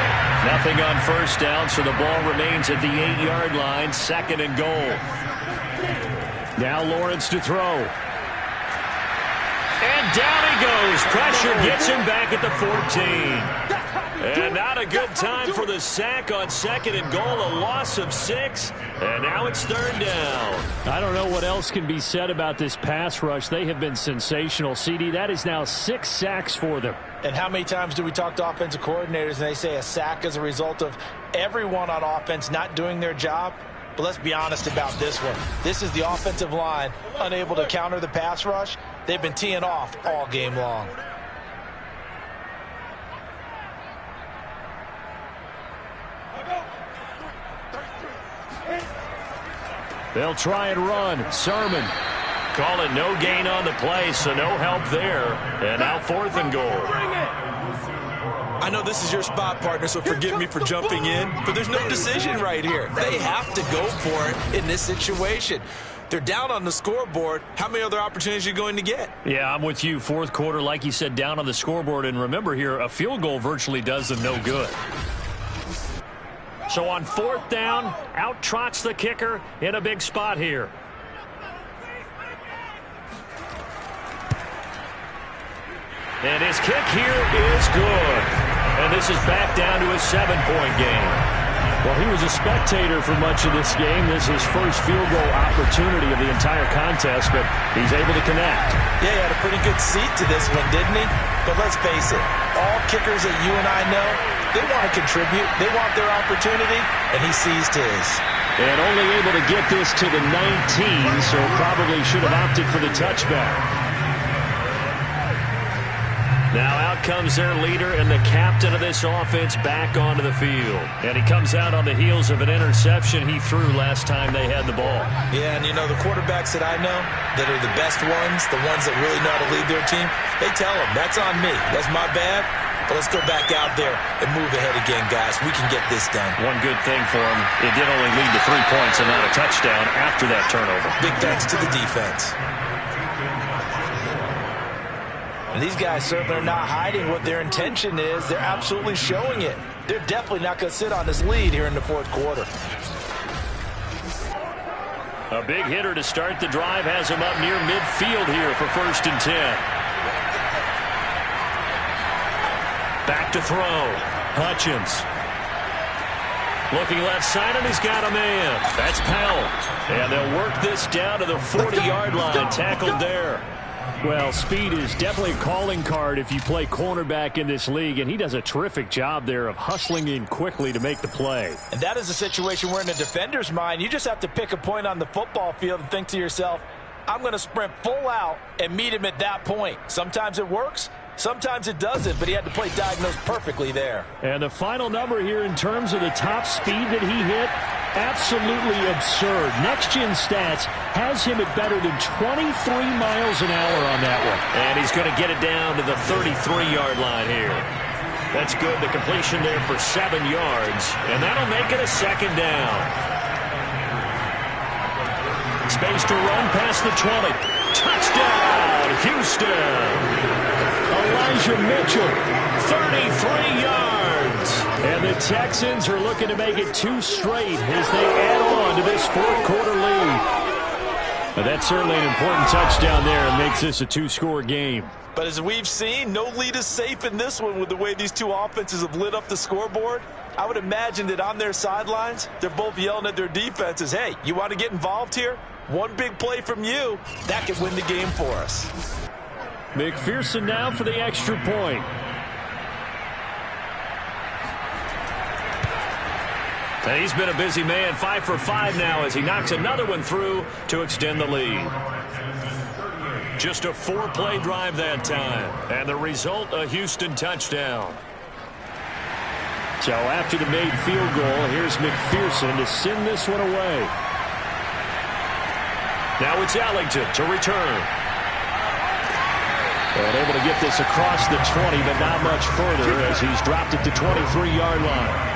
Nothing on 1st down, so the ball remains at the 8-yard line. 2nd and goal. Now Lawrence to throw. And down he goes. Pressure gets him back at the 14. And not a good time for the sack on 2nd and goal. A loss of 6. And now it's 3rd down. I don't know what else can be said about this pass rush. They have been sensational, CD. That is now 6 sacks for them. And how many times do we talk to offensive coordinators and they say a sack is a result of everyone on offense not doing their job? But let's be honest about this one. This is the offensive line unable to counter the pass rush. They've been teeing off all game long. They'll try and run. Sermon. Call it no gain on the play, so no help there. And now 4th and goal. I know this is your spot, partner, so forgive me for jumping in, but there's no decision right here. They have to go for it in this situation. They're down on the scoreboard. How many other opportunities are you going to get? Yeah, I'm with you. 4th quarter, like you said, down on the scoreboard. And remember here, a field goal virtually does them no good. So on 4th down, out trots the kicker in a big spot here. And his kick here is good. And this is back down to a 7-point game. Well, he was a spectator for much of this game. This is his first field goal opportunity of the entire contest, but he's able to connect. Yeah, he had a pretty good seat to this one, didn't he? But let's face it, all kickers that you and I know, they want to contribute. They want their opportunity, and he seized his. And only able to get this to the 19, so probably should have opted for the touchback. Now out comes their leader and the captain of this offense back onto the field. And he comes out on the heels of an interception he threw last time they had the ball. Yeah, and you know, the quarterbacks that I know that are the best ones, the ones that really know how to lead their team, they tell them, that's on me. That's my bad. But let's go back out there and move ahead again, guys. We can get this done. One good thing for him, it did only lead to 3 points and not a touchdown after that turnover. Big thanks to the defense. And these guys certainly are not hiding what their intention is. They're absolutely showing it. They're definitely not going to sit on this lead here in the fourth quarter. A big hitter to start the drive has him up near midfield here for 1st and 10. Back to throw. Hutchins. Looking left side, and he's got a man. That's Powell. And they'll work this down to the 40-yard line. Tackled there. Well, speed is definitely a calling card if you play cornerback in this league, and he does a terrific job there of hustling in quickly to make the play. And that is a situation where in a defender's mind, you just have to pick a point on the football field and think to yourself, I'm going to sprint full out and meet him at that point. Sometimes it works. Sometimes it doesn't, but he had to play diagnosed perfectly there. And the final number here in terms of the top speed that he hit, absolutely absurd. Next-gen stats has him at better than 23 miles an hour on that one. And he's going to get it down to the 33-yard line here. That's good. The completion there for 7 yards, and that'll make it a 2nd down. Space to run past the 20. Touchdown, Houston. Elijah Mitchell, 33 yards. And the Texans are looking to make it 2 straight as they add on to this fourth-quarter lead. Now, that's certainly an important touchdown there and makes this a 2-score game. But as we've seen, no lead is safe in this one with the way these two offenses have lit up the scoreboard. I would imagine that on their sidelines, they're both yelling at their defenses, hey, you want to get involved here? One big play from you, that could win the game for us. McPherson now for the extra point. And he's been a busy man, 5 for 5 now as he knocks another one through to extend the lead. Just a 4-play drive that time. And the result, a Houston touchdown. So after the made field goal, here's McPherson to send this one away. Now it's Ellington to return. And able to get this across the 20, but not much further as he's dropped it to 23-yard line.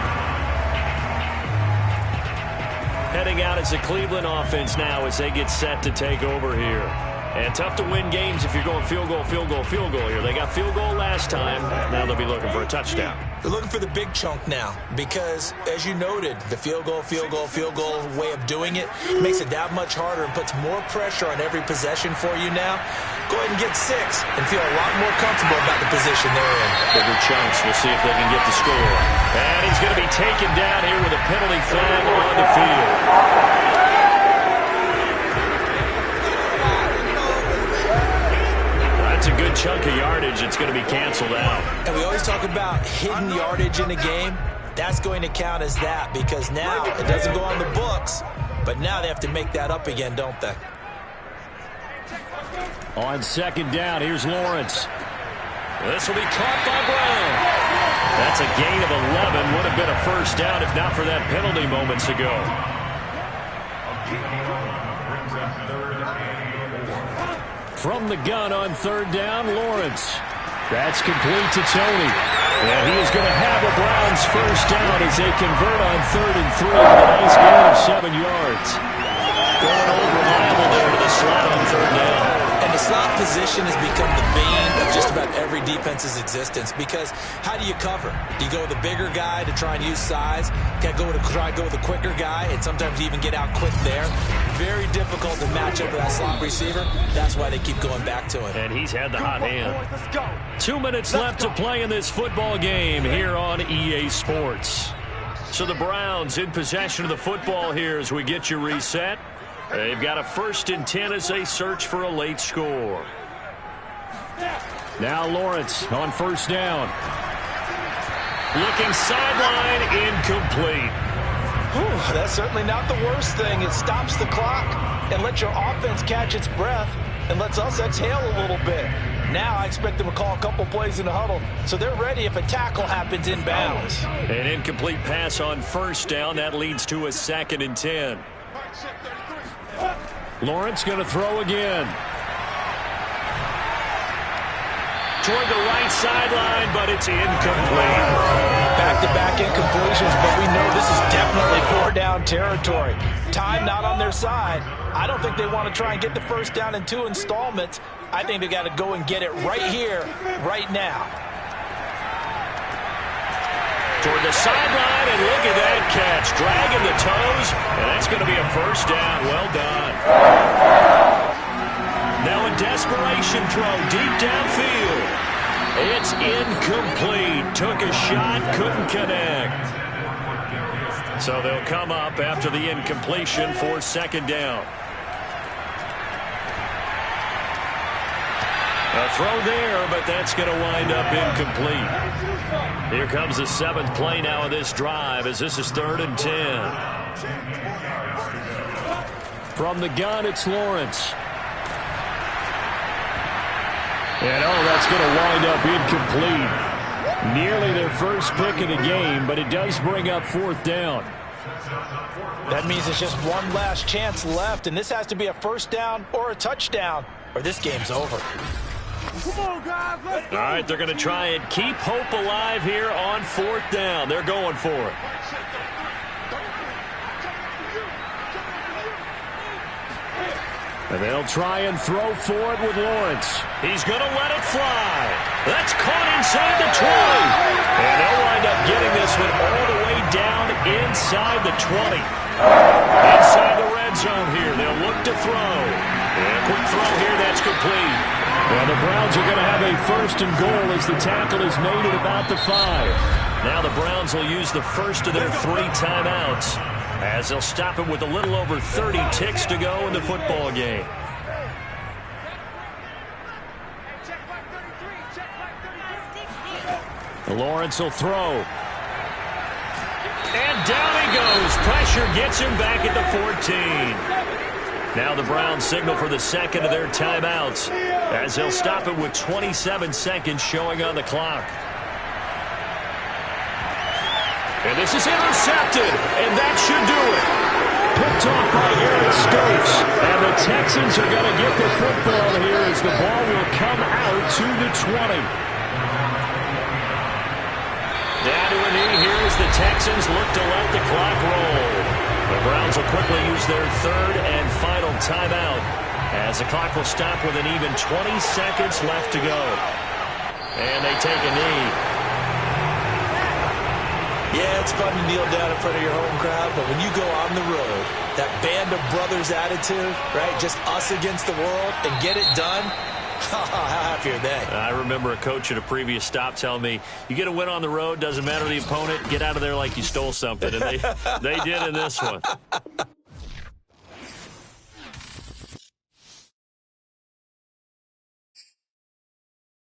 Heading out as the Cleveland offense now as they get set to take over here. And tough to win games if you're going field goal, field goal, field goal here. They got field goal last time. Now they'll be looking for a touchdown. They're looking for the big chunk now because, as you noted, the field goal way of doing it makes it that much harder and puts more pressure on every possession for you now. Go ahead and get 6 and feel a lot more comfortable about the position they're in. Bigger chunks. We'll see if they can get the score. And he's going to be taken down here with a penalty flag on the field. That's a good chunk of yardage. It's going to be canceled out. And we always talk about hidden yardage in a game. That's going to count as that because now it doesn't go on the books, but now they have to make that up again, don't they? On 2nd down, here's Lawrence. This will be caught by Brown. That's a gain of 11. Would have been a 1st down if not for that penalty moments ago. From the gun on 3rd down, Lawrence. That's complete to Tony. And he is going to have the Browns 1st down as they convert on 3rd and 3 with a nice gain of 7 yards. Going old reliable there to the slot on 3rd down. And the slot position has become the bane of just about every defense's existence because how do you cover? Do you go with the bigger guy to try and use size? Try to go with the quicker guy and sometimes even get out quick there? Very difficult to match up with that slot receiver. That's why they keep going back to it. And he's had the hot hand. 2 minutes left to play in this football game here on EA Sports. So the Browns in possession of the football here as we get you reset. They've got a 1st and 10 as they search for a late score. Now Lawrence on 1st down. Looking sideline, incomplete. Whew, that's certainly not the worst thing. It stops the clock and lets your offense catch its breath and lets us exhale a little bit. Now I expect them to call a couple plays in the huddle, so they're ready if a tackle happens inbounds. An incomplete pass on 1st down. That leads to a 2nd and 10. Lawrence going to throw again. Toward the right sideline, but it's incomplete. Back-to-back incompletions, but we know this is definitely 4-down territory. Time not on their side. I don't think they want to try and get the 1st down in 2 installments. I think they got to go and get it right here, right now. Toward the sideline, and look at that catch. Dragging the toes, and that's going to be a 1st down. Well done. Now a desperation throw deep downfield. It's incomplete. Took a shot, couldn't connect. So they'll come up after the incompletion for 2nd down. A throw there, but that's going to wind up incomplete. Here comes the 7th play now of this drive as this is 3rd and 10. From the gun, it's Lawrence. And that's going to wind up incomplete. Nearly their first pick of the game, but it does bring up 4th down. That means it's just one last chance left, and this has to be a 1st down or a touchdown, or this game's over. Come on, guys, let's go. All right, they're going to try and keep hope alive here on 4th down. They're going for it. And they'll try and throw for it with Lawrence. He's going to let it fly. That's caught inside the 20. And they'll wind up getting this one all the way down inside the 20. Inside the red zone here. They'll look to throw. And a quick throw here. That's complete. Well, the Browns are going to have a 1st and goal as the tackle is made at about the 5. Now the Browns will use the first of their 3 timeouts as they'll stop it with a little over 30 ticks to go in the football game. Lawrence will throw. And down he goes. Pressure gets him back at the 14. Now the Browns signal for the 2nd of their timeouts as they'll stop it with 27 seconds showing on the clock. And this is intercepted, and that should do it. Picked off by Aaron Stokes, and the Texans are going to get the football here as the ball will come out to the 20. Down to a knee here as the Texans look to let the clock roll. The Browns will quickly use their 3rd and final timeout as the clock will stop with an even 20 seconds left to go. And they take a knee. Yeah, it's fun to kneel down in front of your home crowd, but when you go on the road, that band of brothers attitude, right, just us against the world, and get it done, how happy are they? I remember a coach at a previous stop telling me, you get a win on the road, doesn't matter the opponent, get out of there like you stole something. And they did in this one.